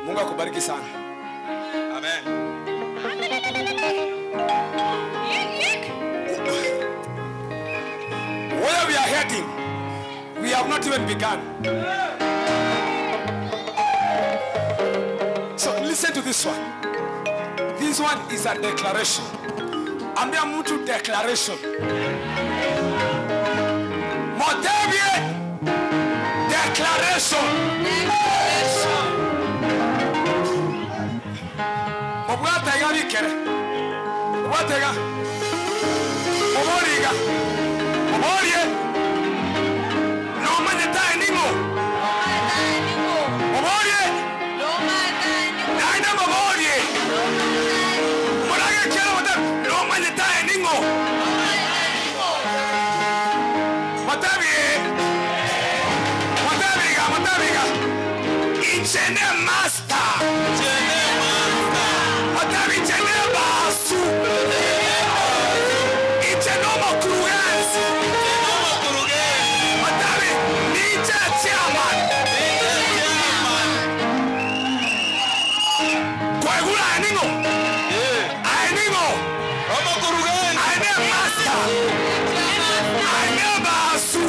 Mungu akubariki sana. Amen. Where we are heading, we have not even begun. So listen to this one. This one is a declaration. Ambia mtu declaration. Modevie declaration. Mobwatega bikere. Mobwatega. Moboriga. Moborie. No manyeta ningo. Moborie. Naina moborie. Moraga kero wata no manyeta ningo. Matabiga. Ichene master. Matabi chene basu. Ichene mokrugensi. Matabi niche chairman. Kwegula aningo. Aningo. Ane master. Ane basu.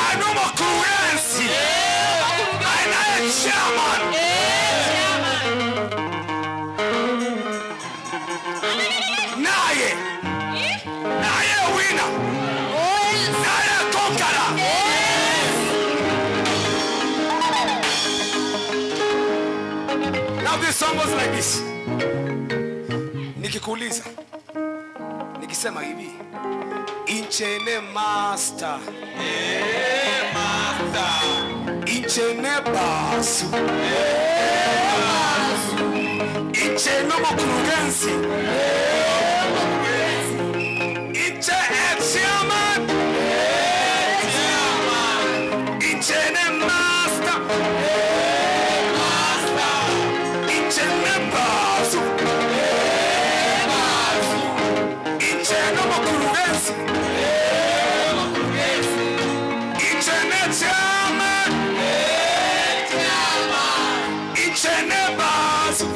Ane mokrugensi. Ane chairman. Naye winner. Naye conqueror. Now this song was like this. Nikikuuliza, nikisema hivi, inchene master, inchene basu, inchene mokrugensi, inche chairman, inchene master, inchene basu, inchene mokrugensi, inchene chairman, inchene basu,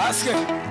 Ask it.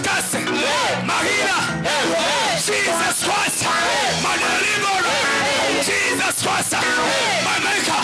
Kase, Mahira, Jesus Christ, my deliverer, Jesus Christ, my maker.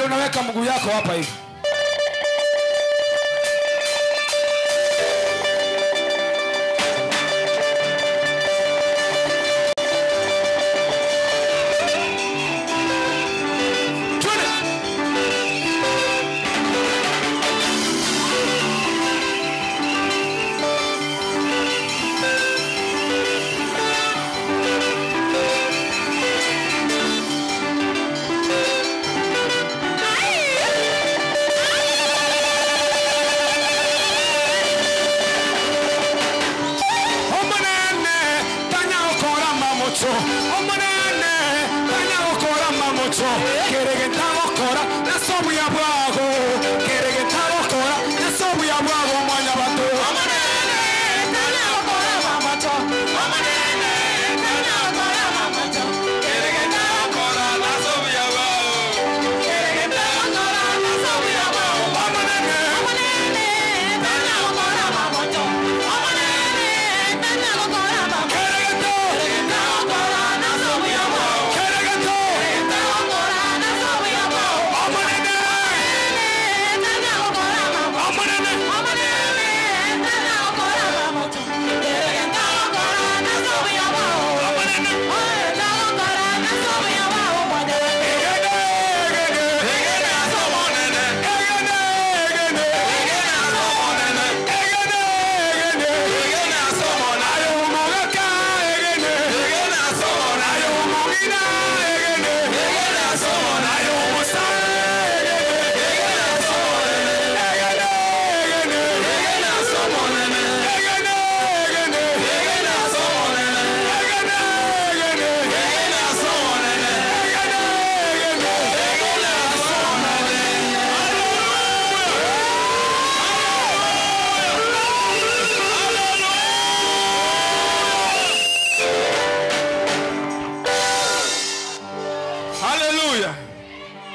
Unaweka mguu yako hapa hivi.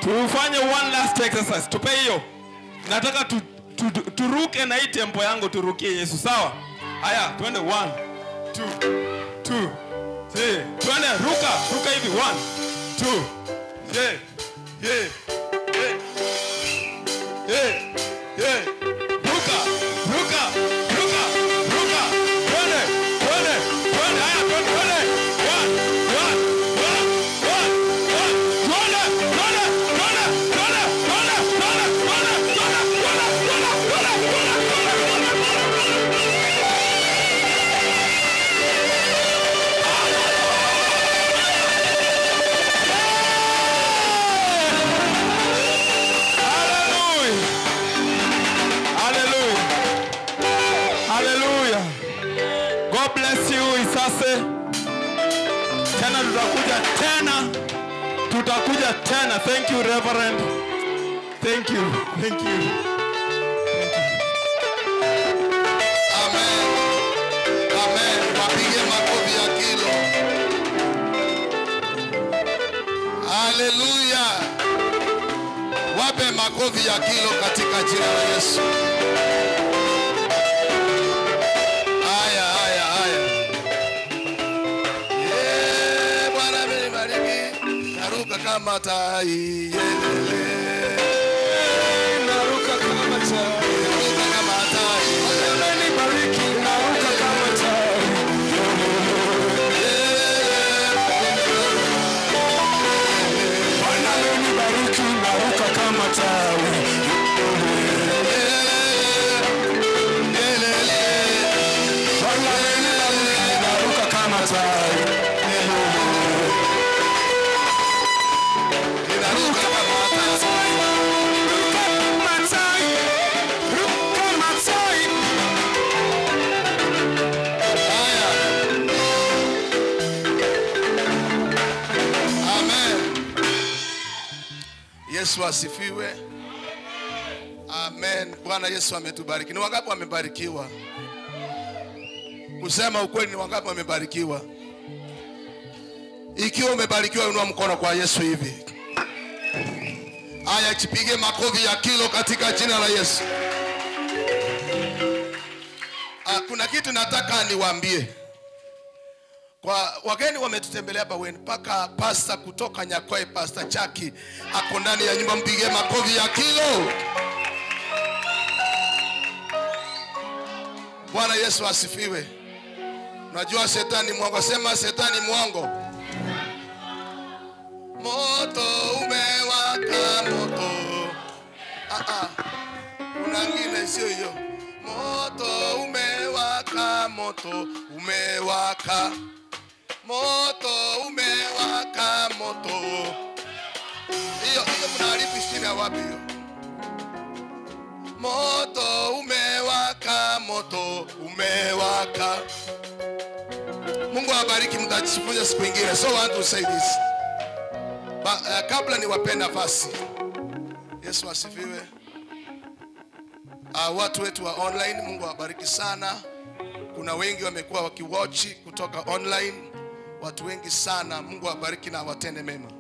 Tufanye one last exercise. Tupe hiyo. Nataka turuke na hii tempo yangu turukie Yesu, sawa? Haya, twende 1 2 2 3. Twende ruka hivi 1 2. Yeah. Yeah. Yeah. Yeah. Yeah. Ruka. Twende. Haya, twende. 1 2 God bless you Isase. Tena tutakuja tena. Thank you Reverend. Thank you. Amen. Amen. Wapige makofi ya kilo. Haleluya. Wape makofi ya kilo katika jina la Yesu. Haya. Bwana amenibariki. Naruka kama tai. Naruka kama tai. Amenibariki. Naruka kama tai. Bwana amenibariki. Naruka kama tai. Yesu asifiwe. Amen. Bwana Yesu ametubariki. Ni wangapi wamebarikiwa? Kusema ukweli, ni wangapi wamebarikiwa? Ikiwa umebarikiwa, inua mkono kwa Yesu hivi. Aya, chipige makofi ya kilo katika jina la Yesu. Kuna kitu nataka niwaambie. Kwa wageni wametutembelea hapa weni, paka pasta kutoka Nyakoe, Pastor Chaki ako ndani ya nyumba, mpige makofi ya kilo. Bwana Yesu asifiwe. Unajua shetani mwongo, sema shetani mwongo. Moto umewaka moto. Kuna ngine sio hiyo. Moto umewaka moto umewaka. Moto umewaka moto. Hiyo mnaharibu shina wapi hiyo? Moto umewaka moto umewaka. Mungu awabariki, mtajifunza siku nyingine. So I want to say this. Kabla niwape nafasi. Yesu asifiwe. Watu wetu wa online, Mungu awabariki sana. Kuna wengi wamekuwa wakiwatch kutoka online. Watu wengi sana, Mungu awabariki na awatende mema.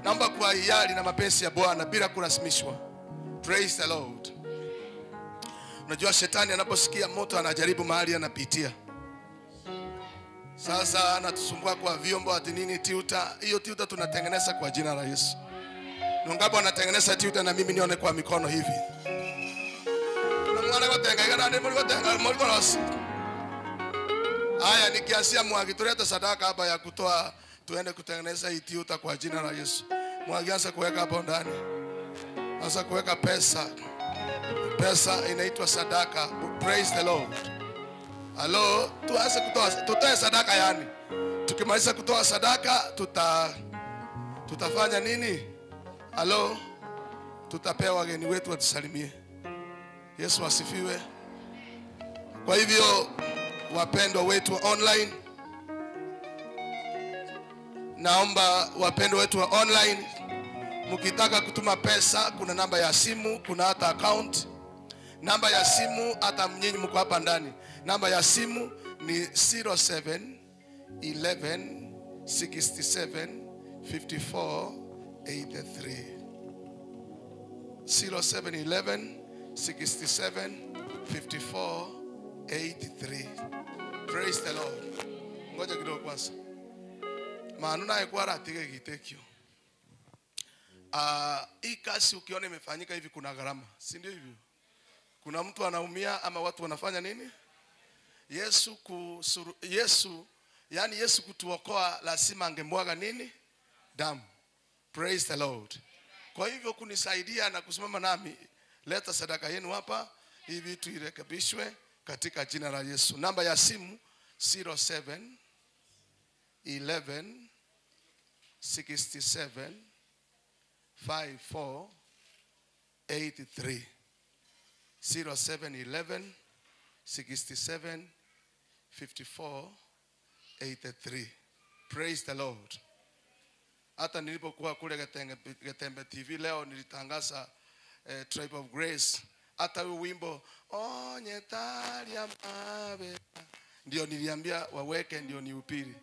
Naomba kwa hiari na mapenzi ya Bwana bila kurasimishwa. Praise the Lord. Unajua shetani anaposikia moto anajaribu mahali anapitia. Sasa anatusumbua kwa vyombo ati nini tiuta. Hiyo tiuta tunatengeneza kwa jina la Yesu. Nungapo anatengeneza tiuta na mimi nione kwa mikono hivi. Mwana gotenga ngana ndimo gotenga mwiko rosi. Haya, nikiasia mwagi tuleta sadaka hapa ya kutoa, tuende kutengeneza hii tiuta kwa jina la Yesu. Mwagi anza kuweka hapo ndani. Anza kuweka pesa. Pesa inaitwa sadaka. Praise the Lord. Hello, tuanze tutoe sadaka yani. Tukimaliza kutoa sadaka tutafanya nini? Hello, tutapewa wageni wetu watusalimie. Yesu asifiwe. Kwa hivyo wapendwa wetu wa online, naomba wapendwa wetu wa online, mkitaka kutuma pesa, kuna namba ya simu, kuna hata account. Namba ya simu hata mnyinyi mko hapa ndani. Namba ya simu ni 07 11 67 54 83. 07 11 67 54 83. Praise the Lord. Ngoja kidogo kwanza. Maana naye kwa ratige kitekio. Hii kazi ukiona imefanyika hivi kuna gharama, si ndio hivyo? Kuna mtu anaumia ama watu wanafanya nini? Yesu kutuokoa lazima angemwaga nini? Damu. Praise the Lord. Kwa hivyo kunisaidia na kusimama nami, leta sadaka yenu hapa ili vitu irekebishwe katika jina la Yesu. Namba ya simu 07 11 67 54 83. 07 11 67 5483. Praise the Lord. Hata nilipokuwa kule Getembe TV leo nilitangaza Tribe of Grace. Hata huo wimbo Onyetalia mabe ndio niliambia waweke, ndio niupiri,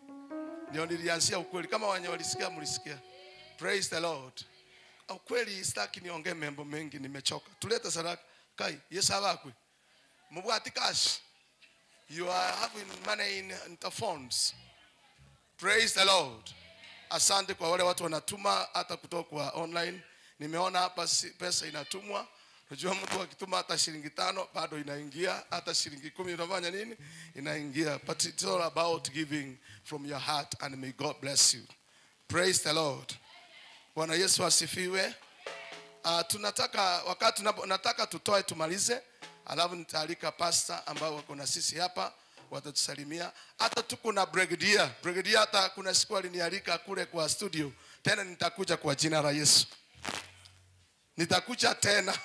ndio nilianzia ukweli. Kama wenye walisikia mlisikia. Praise the Lord. Ukweli sitaki niongee mambo mengi, nimechoka. Tulete sadaka kai Yesu abakwe mubwati cash. You are having money in the phones. Praise the Lord. Asante kwa wale watu wanatuma hata kutoka kwa online. Nimeona hapa pesa inatumwa. Unajua mtu akituma hata shilingi 5 bado inaingia, hata shilingi 10 unafanya nini? Inaingia. But it's all about giving from your heart, and may God bless you. Praise the Lord. Bwana Yesu asifiwe. Tunataka wakati nataka tutoe tumalize, alafu nitaalika pastor ambao wako na sisi hapa watatusalimia. Hata tuko na brigadier hata kuna siku alinialika kule kwa studio. Tena nitakuja kwa jina la Yesu. Nitakuja tena.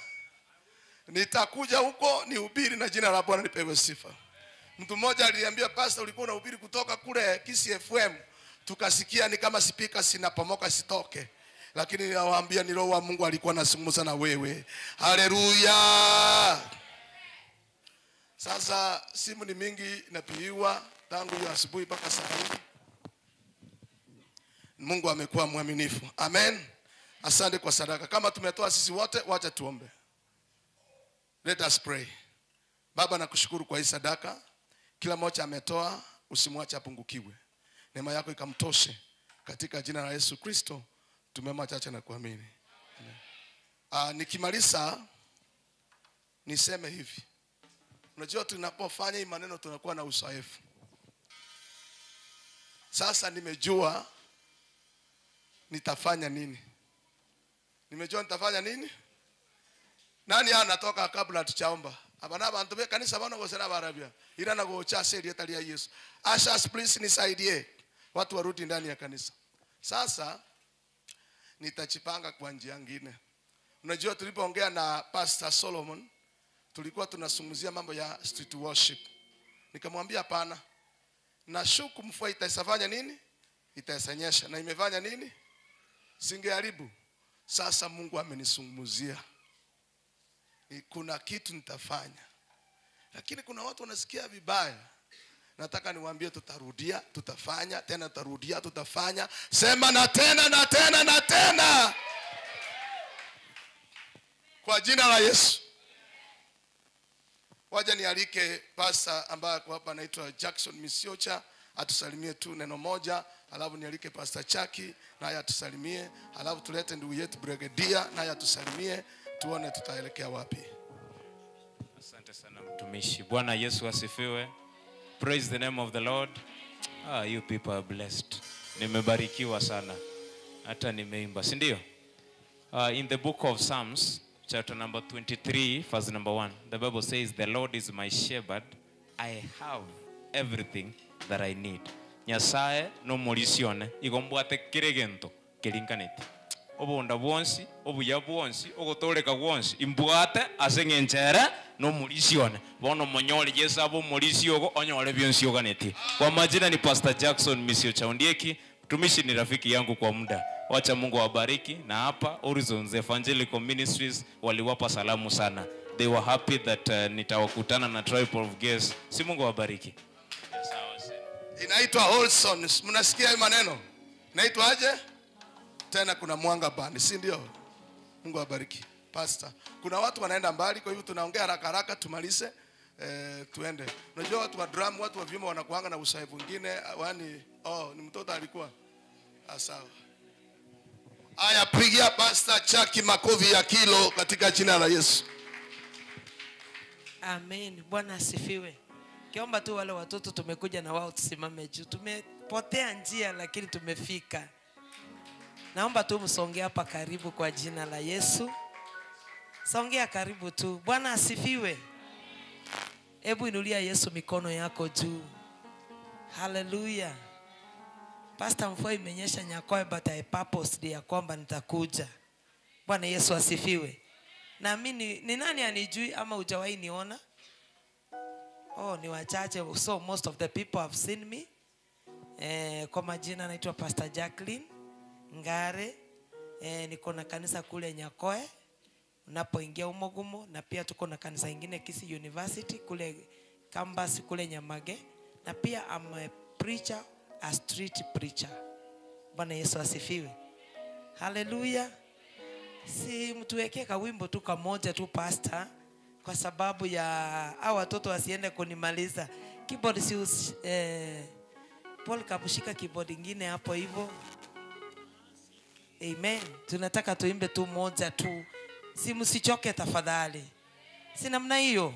Nitakuja huko nihubiri na jina la Bwana lipewe sifa. Mtu mmoja aliniambia, pastor, ulikuwa unahubiri kutoka kule Kisi FM. Tukasikia ni kama speaker sinapomoka sitoke. Lakini ninawaambia ni Roho wa Mungu alikuwa anazungumza na wewe. Haleluya. Sasa simu ni mingi napigiwa tangu hiyo asubuhi mpaka saa hii. Mungu amekuwa mwaminifu. Amen. Asante kwa sadaka. Kama tumetoa sisi wote, wacha tuombe. Let us pray. Baba, nakushukuru kwa hii sadaka. Kila mmoja ametoa, usimwache apungukiwe. Neema yako ikamtoshe katika jina la Yesu Kristo. Tumeomba chache na kuamini. Nikimaliza niseme hivi. Unajua tunapofanya hii maneno tunakuwa na uzoefu. Sasa nimejua nitafanya nini. Nimejua nitafanya nini? Nani anatoka kabla tuchaomba? Abana bantu be kanisa bana gosera barabia. Ila na gocha seri etalia Yesu. Ashas please nisaidie. Watu warudi ndani ya kanisa. Sasa nitachipanga kwa njia nyingine. Unajua tulipoongea na Pastor Solomon tulikuwa tunazungumzia mambo ya street worship. Nikamwambia hapana. Nashuku mvua itasafanya nini? Itasanyesha. Na imefanya nini? Singeharibu. Sasa Mungu amenisungumzia. Kuna kitu nitafanya. Lakini kuna watu wanasikia vibaya. Nataka niwaambie tutarudia, tutafanya, tena tutarudia, tutafanya. Sema na tena na tena na tena. Kwa jina la Yesu. Waja nialike pastor ambaye kwa hapa anaitwa Jackson Misiocha atusalimie tu neno moja, alafu nialike Pastor Chaki naye atusalimie, alafu tulete ndugu yetu Brigadier naye atusalimie, tuone tutaelekea wapi. Asante sana mtumishi. Bwana Yesu asifiwe. Praise the name of the Lord. You people are blessed. Nimebarikiwa sana. Hata nimeimba, si ndio? In the book of Psalms chapter number 23 verse number 1, the Bible says, the Lord is my shepherd, I have everything that I need. Nyasaye no morisione igombwate kiregento kiringanete obonda bwonsi obuya bwonsi ogotoleka bwonsi imbwate asengenchere no morisione bono monyole Yesu abo moриsiogo onyole byonsi oganeti. Kwa majina ni Pastor Jackson Misiocha Ondieki. Mtumishi ni rafiki yangu kwa muda. Wacha Mungu awabariki. Na hapa Horizons Evangelical Ministries waliwapa salamu sana. They were happy that nitawakutana na Tribe of Grace. Si Mungu awabariki. Inaitwa Horizons. Mnasikia hii maneno? Inaitwa aje? Tena kuna Mwanga Band, si ndio? Mungu awabariki. Pastor, kuna watu wanaenda mbali, kwa hivyo tunaongea haraka haraka tumalize. Tuende. Unajua watu wa drum, watu wa vyuma wanakuanga na usahifu mwingine, yani ni mtoto alikuwa. Sawa. Aya, pigia Pastor Chaki makofi ya kilo katika jina la Yesu. Amen. Bwana asifiwe. Kiomba tu wale watoto tumekuja na wao tusimame juu. Tumepotea njia lakini tumefika. Naomba tu msongee hapa karibu kwa jina la Yesu. Songea karibu tu. Bwana asifiwe. Hebu inulia Yesu mikono yako juu. Hallelujah. Pastor, mvua imenyesha Nyakoe, but I purposed ya kwamba nitakuja. Bwana Yesu asifiwe. Na mimi ni nani anijui ama hujawahi niona? Oh, ni wachache. So most of the people have seen me. Kwa majina naitwa Pastor Jacqueline Ngare. Niko na kanisa kule Nyakoe unapoingia Umogumo, na pia tuko na kanisa ingine Kisii University kule campus kule Nyamage, na pia I'm a preacher, a street preacher. Bwana Yesu asifiwe. Hallelujah. Si mtuwekee kawimbo tu kamoja tu pastor, kwa sababu ya hao watoto wasiende kunimaliza. Keyboard si Paul kabushika keyboard ingine hapo hivyo. Amen. Tunataka tuimbe tu moja tu. Si msichoke tafadhali. Si namna hiyo.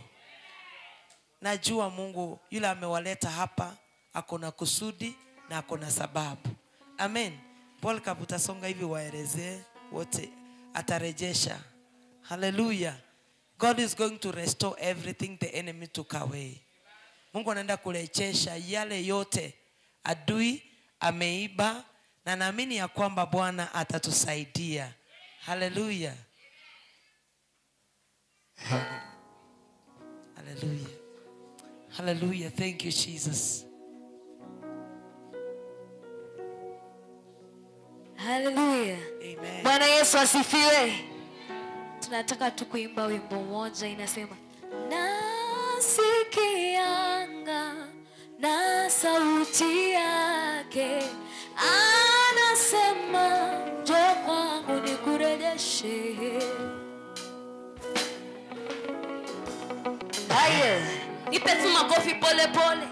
Najua Mungu yule amewaleta hapa akona kusudi na akona sababu. Amen. Paul kabutasonga hivi waelezee wote, atarejesha. Hallelujah. God is going to restore everything the enemy took away. Mungu anaenda kurejesha yale yote adui ameiba, na naamini ya kwamba Bwana atatusaidia. Hallelujah. Hallelujah. Hallelujah. Thank you, Jesus. Hallelujah. Amen. Bwana Yesu asifiwe. Tunataka tu kuimba wimbo moja inasema, nasikianga na sauti yake anasema, njoo kwangu nikurejeshe. Haya, nipe tu makofi pole pole.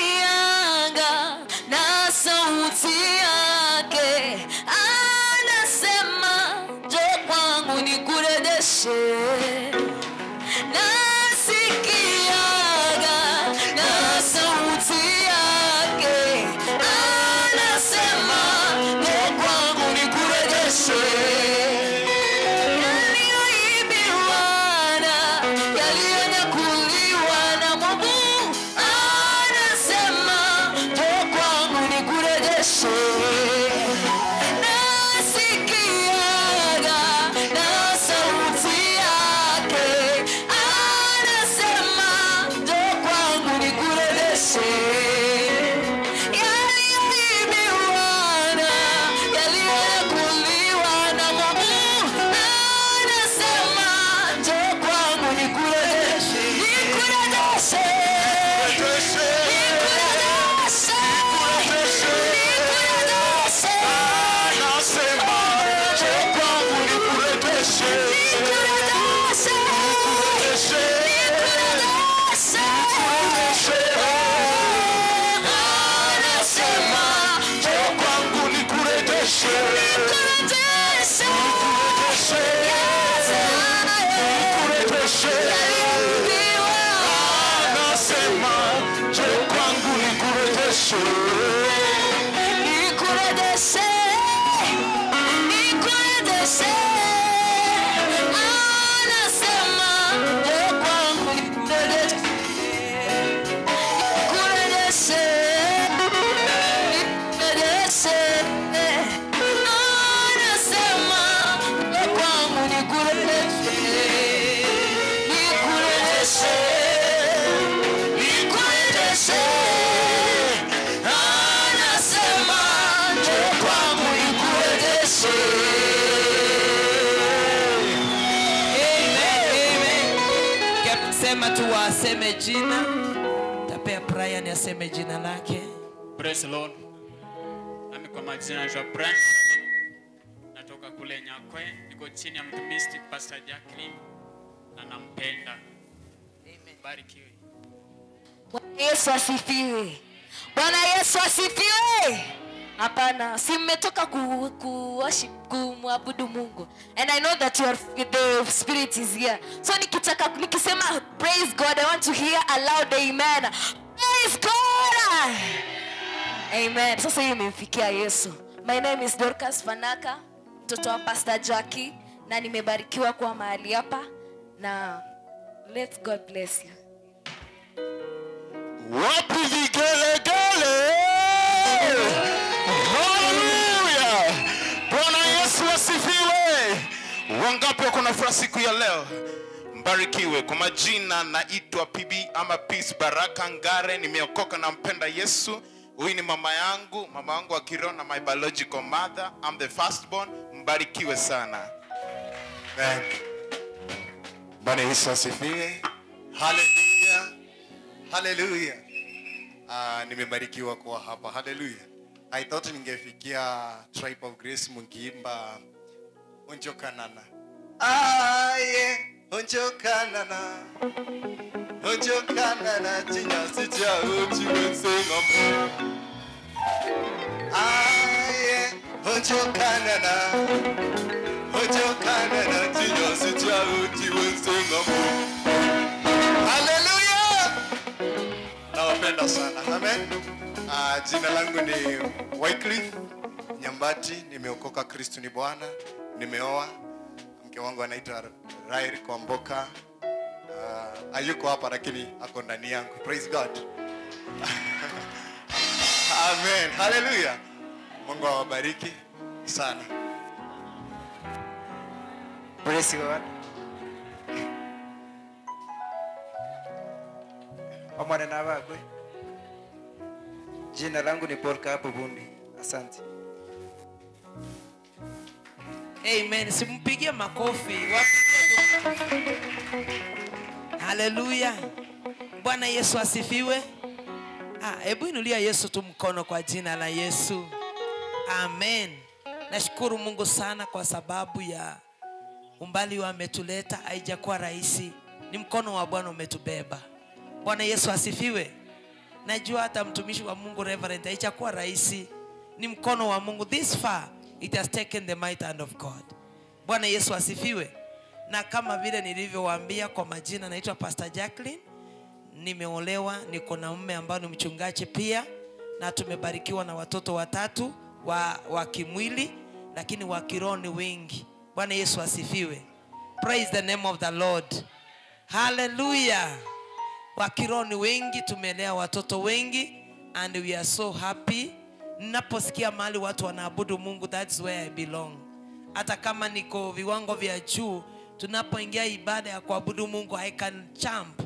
Nasikianga na sauti yake anasema, njoo kwangu nikurejeshe. Nasikianga na sauti yake anasema, njoo kwangu nikurejeshe. Yaliyoibiwa na yaliyonyakuliwa na Mungu anasema, njoo kwangu nikurejeshe. Nasikiaga na sauti yake anasema, njoo kwangu nikurejeshe. Yaliyoibiwa na yaliyonyakuliwa na Mungu anasema, njoo kwangu nikurejeshe. Nikurejeshe. Sema tu aseme jina. Tapea Brian aseme jina lake. Praise the Lord. Nami kwa majina naitwa Brian. Natoka kule Nyakwe. Niko chini ya mtumishi Pastor Jacqueline na nampenda. Amen. Barikiwe. Bwana Yesu asifiwe. Bwana Yesu asifiwe. Hapana, si mmetoka kumwabudu Mungu. And I know that the spirit is here. So nikisema praise God, I want to hear a loud amen. Praise God. Amen. Sasa hiyo imemfikia Yesu. My name is Dorcas Fanaka, mtoto wa Pastor Jackie, na nimebarikiwa kwa mahali hapa, na let God bless you. Wapi vigelegele? Hallelujah. Bwana Yesu Wangapi wako na furaha siku ya leo? Mbarikiwe. Kwa majina naitwa PB ama Peace Baraka Ngare, nimeokoka na mpenda Yesu. Huyu ni mama yangu wa kiroho na my biological mother. I'm the firstborn. Mbarikiwe sana. Amen. Bwana Yesu asifiwe. Hallelujah. Hallelujah. Nimebarikiwa kuwa hapa. Hallelujah. I thought ningefikia Tribe of Grace mkiimba Onjokanana. Aye, Onjokanana. Onjokanana chinyasi cha uchi wensengamu. Aye, Onjokanana. Onjokanana chinyasi cha uchi wensengamu. Hallelujah. Nawapenda sana. Amen. Jina langu ni Wycliffe Nyambati, nimeokoka, Kristo ni Bwana, nimeoa, mke wangu anaitwa Rairi Kwamboka. Hayuko hapa lakini ako ndani yangu. Praise God. Amen. Hallelujah. Mungu awabariki sana. Praise God. Omwana na bagwe. Jina langu ni Paul Kapo Bundi. Asante. Amen. Simpigie makofi. Haleluya. Bwana Yesu asifiwe. Hebu inulia Yesu tu mkono kwa jina la Yesu. Amen. Nashukuru Mungu sana kwa sababu ya umbali ametuleta, haijakuwa rahisi. Ni mkono wa Bwana umetubeba. Bwana Yesu asifiwe. Najua hata mtumishi wa Mungu Reverend haijakuwa rahisi. Ni mkono wa Mungu. This far it has taken the might hand of God. Bwana Yesu asifiwe. Na kama vile nilivyowaambia, kwa majina naitwa Pastor Jacqueline. Nimeolewa, niko na mume ambaye ni mchungaji pia, na tumebarikiwa na watoto watatu wa kimwili, lakini wa kiroho ni wengi. Bwana Yesu asifiwe. Praise the name of the Lord. Hallelujah. Wa kiroho ni wengi, tumelea watoto wengi, and we are so happy. Ninaposikia mahali watu wanaabudu Mungu, that's where I belong. Hata kama niko viwango vya juu, tunapoingia ibada ya kuabudu Mungu, I can jump.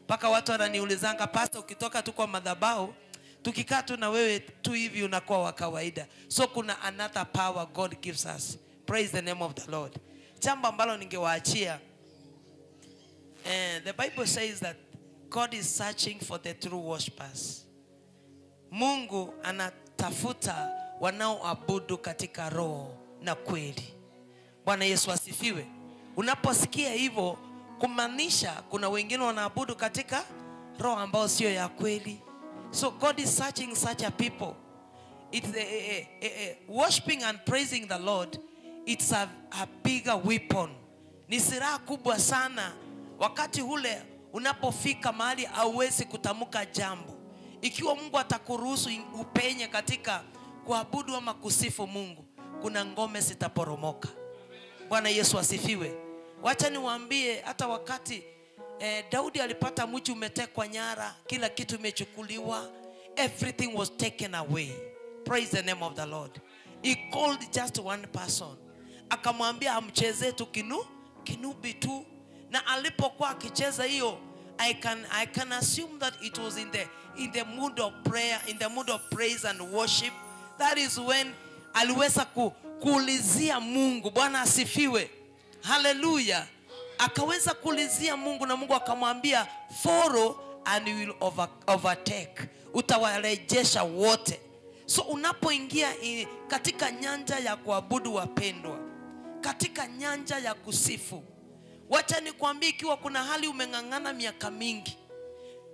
Paka watu wananiulizanga, pastor, ukitoka tu kwa madhabahu, tukikaa tu na wewe tu hivi unakuwa wa kawaida. So kuna another power God gives us. Praise the name of the Lord. Jambo ambalo ningewaachia, the Bible says that God is searching for the true worshipers. Mungu anatafuta wanaoabudu katika roho na kweli. Bwana Yesu asifiwe. Unaposikia hivyo, kumaanisha kuna wengine wanaabudu katika roho ambao sio ya kweli. So God is searching such a people. It's worshiping and praising the Lord. It's a bigger weapon. Ni silaha kubwa sana. Wakati ule unapofika mahali hauwezi kutamka jambo, ikiwa Mungu atakuruhusu upenye katika kuabudu ama kusifu Mungu, kuna ngome zitaporomoka. Bwana Yesu asifiwe. Wacha niwaambie, hata wakati Daudi alipata mji umetekwa nyara, kila kitu imechukuliwa, everything was taken away. Praise the name of the Lord. He called just one person, akamwambia amchezee tu kinubi tu, na alipokuwa akicheza hiyo, I can assume that it was in the mood of prayer, in the mood of praise and worship. That is when aliweza kuulizia Mungu. Bwana asifiwe. Hallelujah. Akaweza kuulizia Mungu, na Mungu akamwambia, follow and you will overtake. Utawarejesha wote. So unapoingia katika nyanja ya kuabudu, wapendwa, katika nyanja ya kusifu, wacha nikwambie, ikiwa kuna hali umeng'ang'ana miaka mingi,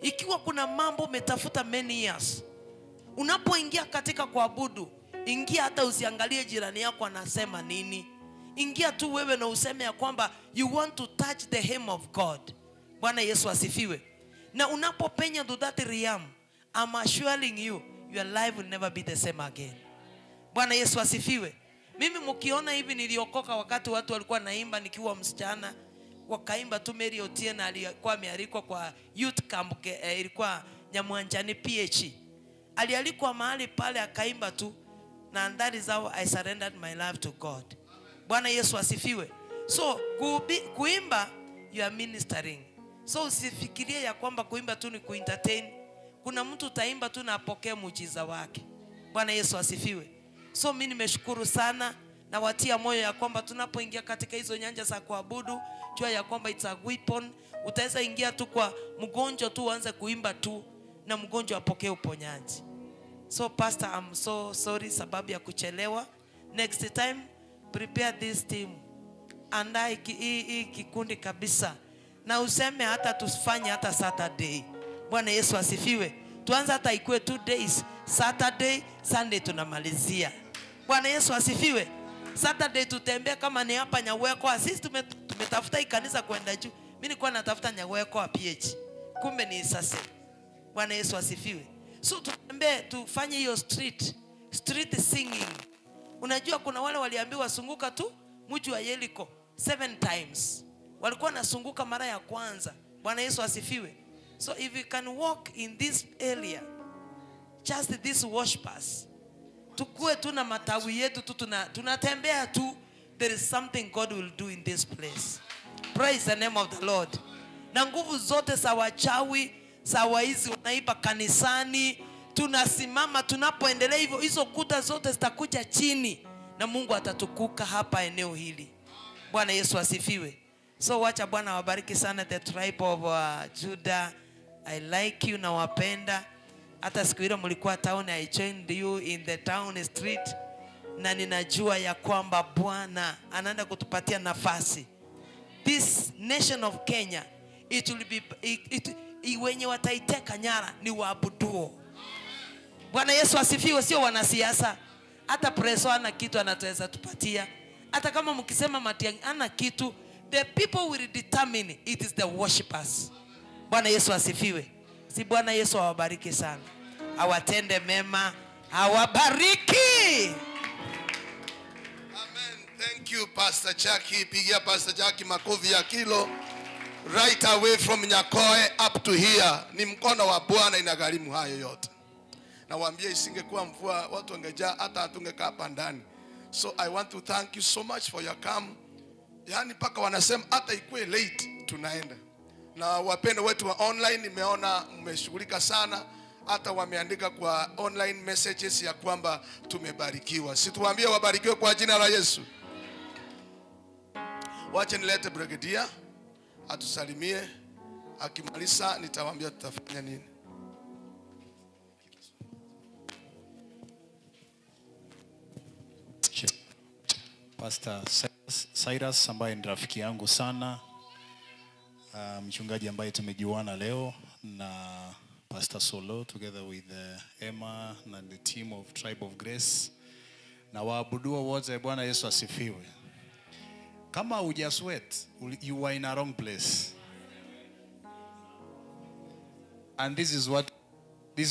ikiwa kuna mambo umetafuta many years, unapoingia katika kuabudu, ingia hata usiangalie jirani yako anasema nini. Ingia tu wewe na useme ya kwamba you want to touch the hem of God. Bwana Yesu asifiwe. Na unapopenya to that realm, I'm assuring you, your life will never be the same again. Bwana Yesu asifiwe. Mimi mkiona hivi, niliokoka wakati watu walikuwa naimba nikiwa msichana, wakaimba tu Mary Otieno alikuwa amealikwa kwa youth camp, ilikuwa Nyamwanjani PH. Alialikwa mahali pale akaimba tu, na that is how I surrendered my life to God. Bwana Yesu asifiwe. So kuimba you are ministering. So usifikirie ya kwamba kuimba tu ni kuentertain. Kuna mtu utaimba tu na apokee muujiza wake. Bwana Yesu asifiwe. So mimi nimeshukuru sana na watia moyo ya kwamba tunapoingia katika hizo nyanja za kuabudu, jua ya kwamba it's a weapon. Utaweza ingia tu kwa mgonjwa tu uanze kuimba tu na mgonjwa apokee uponyaji. So pastor, I'm so sorry sababu ya kuchelewa. Next time prepare this team. Andaa hii kikundi kabisa. Na useme hata tufanye hata Saturday. Bwana Yesu asifiwe. Tuanze hata ikuwe 2 days. Saturday, Sunday tunamalizia. Bwana Yesu asifiwe. Saturday tutembea kama ni hapa Nyaweko. Sisi tumetafuta hii kanisa kwenda juu. Mimi nilikuwa natafuta Nyaweko wa PH. Kumbe ni Isase. Bwana Yesu asifiwe. So tutembee tufanye hiyo street singing. Unajua kuna wale waliambiwa sunguka tu mji wa Yeriko 7 times. Walikuwa nasunguka mara ya kwanza. Bwana Yesu asifiwe. So if you can walk in this area, just this worshipers, tukue tu na matawi yetu tu tunatembea tu, there is something God will do in this place. Praise the name of the Lord. Na nguvu zote za wachawi, za waizi wanaiba kanisani, tunasimama tunapoendelea hivyo, hizo kuta zote zitakuja chini na Mungu atatukuka hapa eneo hili. Bwana Yesu asifiwe. So wacha Bwana wabariki sana the tribe of Judah. I like you na wapenda. Hata siku ile mlikuwa town, I joined you in the town street. Na ninajua ya kwamba Bwana anaenda kutupatia nafasi. This nation of Kenya, it will be wenye wataiteka nyara ni waabuduo. Bwana Yesu asifiwe, sio wanasiasa. Hata preso ana kitu anataweza tupatia. Hata kama mkisema Matiang'i ana kitu, the people will determine it is the worshipers. Bwana Yesu asifiwe. Si Bwana Yesu awabariki sana. Awatende mema, awabariki. Amen. Thank you Pastor Jackie. Pigia Pastor Jackie makofi ya kilo. Right away from Nyakoe up to here. Ni mkono wa Bwana inagharimu hayo yote. Na waambie isingekuwa mvua watu wangejaa hata hatungekaa hapa ndani. So I want to thank you so much for your come. Yaani paka wanasema hata ikuwe late tunaenda. Na wapendo wetu wa online nimeona mmeshughulika sana. Hata wameandika kwa online messages ya kwamba tumebarikiwa. Situwaambie wabarikiwe kwa jina la Yesu. Wacha nilete brigadier atusalimie. Akimaliza nitawaambia tutafanya nini. Pastor Cyrus ambaye ni rafiki yangu sana, mchungaji ambaye tumejuana leo, na Pastor Solo together with Emma and the team of Tribe of Grace, na waabuduo wote. Bwana Yesu asifiwe. Kama hujasweat, you were in a wrong place. And this is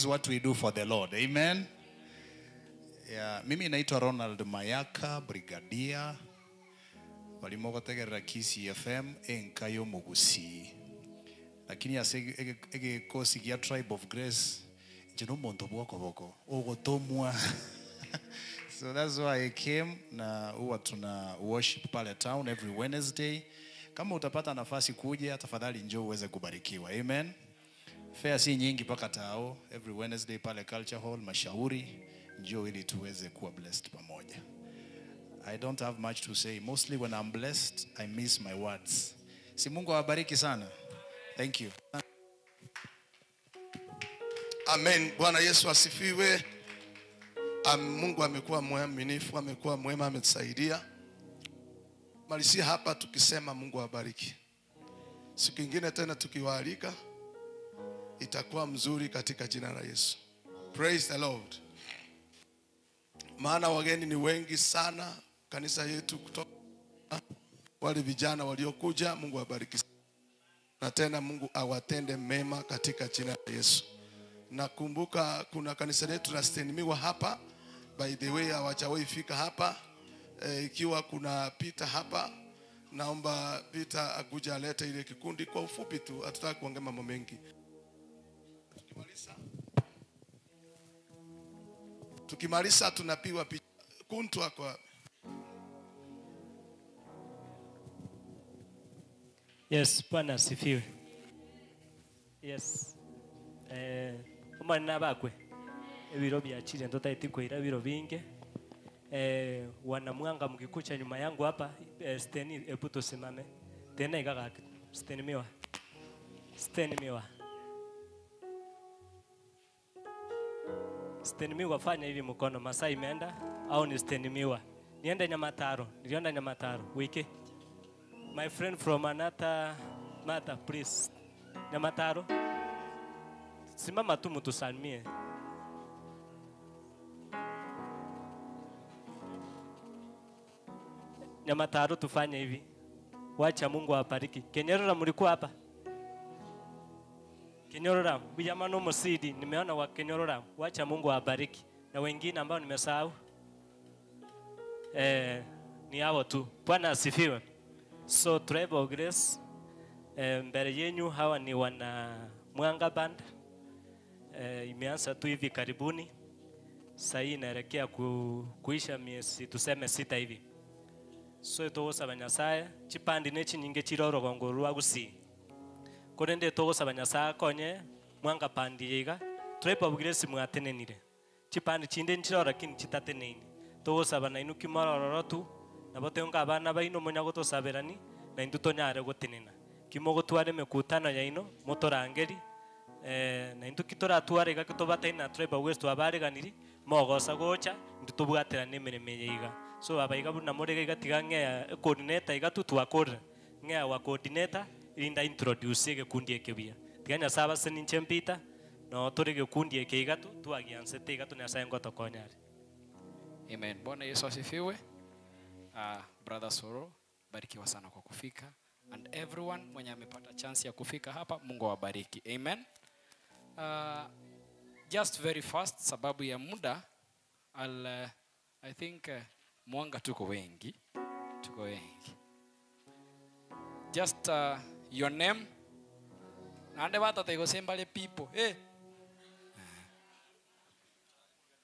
what we do for the Lord. Amen. Yeah, mimi naitwa Ronald Mayaka, brigadier. Walimogotegerera Kisi FM enkayo mugusi. Lakini ege kosi ya Tribe of Grace jino monto boko ogotomwa. So that's why I came, na huwa tuna worship pale town every Wednesday. Kama utapata nafasi kuja, tafadhali njoo uweze kubarikiwa. Amen. Fare si nyingi paka tao, every Wednesday pale Culture Hall Mashauri. Njoo ili tuweze kuwa blessed pamoja. I don't have much to say. Mostly when I'm blessed, I miss my words. Si Mungu awabariki sana. Thank you. Amen. Bwana Yesu asifiwe. Mungu amekuwa mwaminifu, amekuwa mwema, ametusaidia. Malisia hapa tukisema Mungu awabariki. Siku nyingine tena tukiwaalika itakuwa mzuri katika jina la Yesu. Praise the Lord. Maana wageni ni wengi sana kanisa yetu, kutoka wale vijana waliokuja. Mungu awabariki. Na tena Mungu awatende mema katika jina la Yesu. Nakumbuka kuna kanisa letu la Stenimiwa hapa. By the way, hawajawahi fika hapa. Ikiwa kuna Peter hapa, naomba Peter akuja alete ile kikundi kwa ufupi tu. Hatutaki kuongea mambo mengi. Tukimaliza tunapiwa picha. Kuntu kwa Yes, Bwana asifiwe. Yes. Umwana bakwe. Ebiro byachire ndotaiti kwira biro binge. Wanamwanga mkikucha nyuma yangu hapa steni eputo simame. Tena igaga steni miwa. Steni miwa. Steni miwa fanya hivi mkono masaa imeenda au ni steni miwa. Niende Nyamataro. Nilienda Nyamataro wiki. My friend from another mother, please. Nyamataro. Simama tu mtusalimie. Nyamataro tufanye hivi. Wacha Mungu awabariki. Kenyerora mlikuwa hapa? Kenyerora, Bujamano Mosidi, nimeona wa Kenyerora. Wacha Mungu awabariki. Na wengine ambao nimesahau. Ni hao tu. Bwana asifiwe. So Tribe of Grace, mbele yenu hawa ni wana Mwanga Band. Imeanza tu hivi karibuni. Sasa inaelekea kuisha miezi tuseme 6 hivi. So tugusaba Nyasaye chipandi nechi nyinge chiroro gongorwa gusi. Korende tugusaba Nyasaye konye Mwanga Band yiga Tribe of Grace mwatenenire. Chipandi chinde nchirora kini chitateneni. Tugusaba na inuki marororo tu. Nabotenga abana baino munyago tosaberani na induto nyare gotenena kimogo tware mekutano yaino motorangeri na induki tora tware ga kitobata ina Tribe West wabareganiri mogosa gocha induto bwatera nemereme yiga so abaiga buna morega igatiga nge coordinator iga tutwakora nge wa coordinator irinda introduce ge kundi ekebia tiganya saba seni nchempita no torege kundi ekeiga tu twagianse teiga tunasaye ngoto konyari. Amen. Bwana Yesu asifiwe. Brother Soro, barikiwa sana kwa kufika, and everyone mwenye amepata chance ya kufika hapa, Mungu awabariki. Amen. Just very fast sababu ya muda, I think Mwanga tuko wengi. Just your name. Nande wata tego sembale people.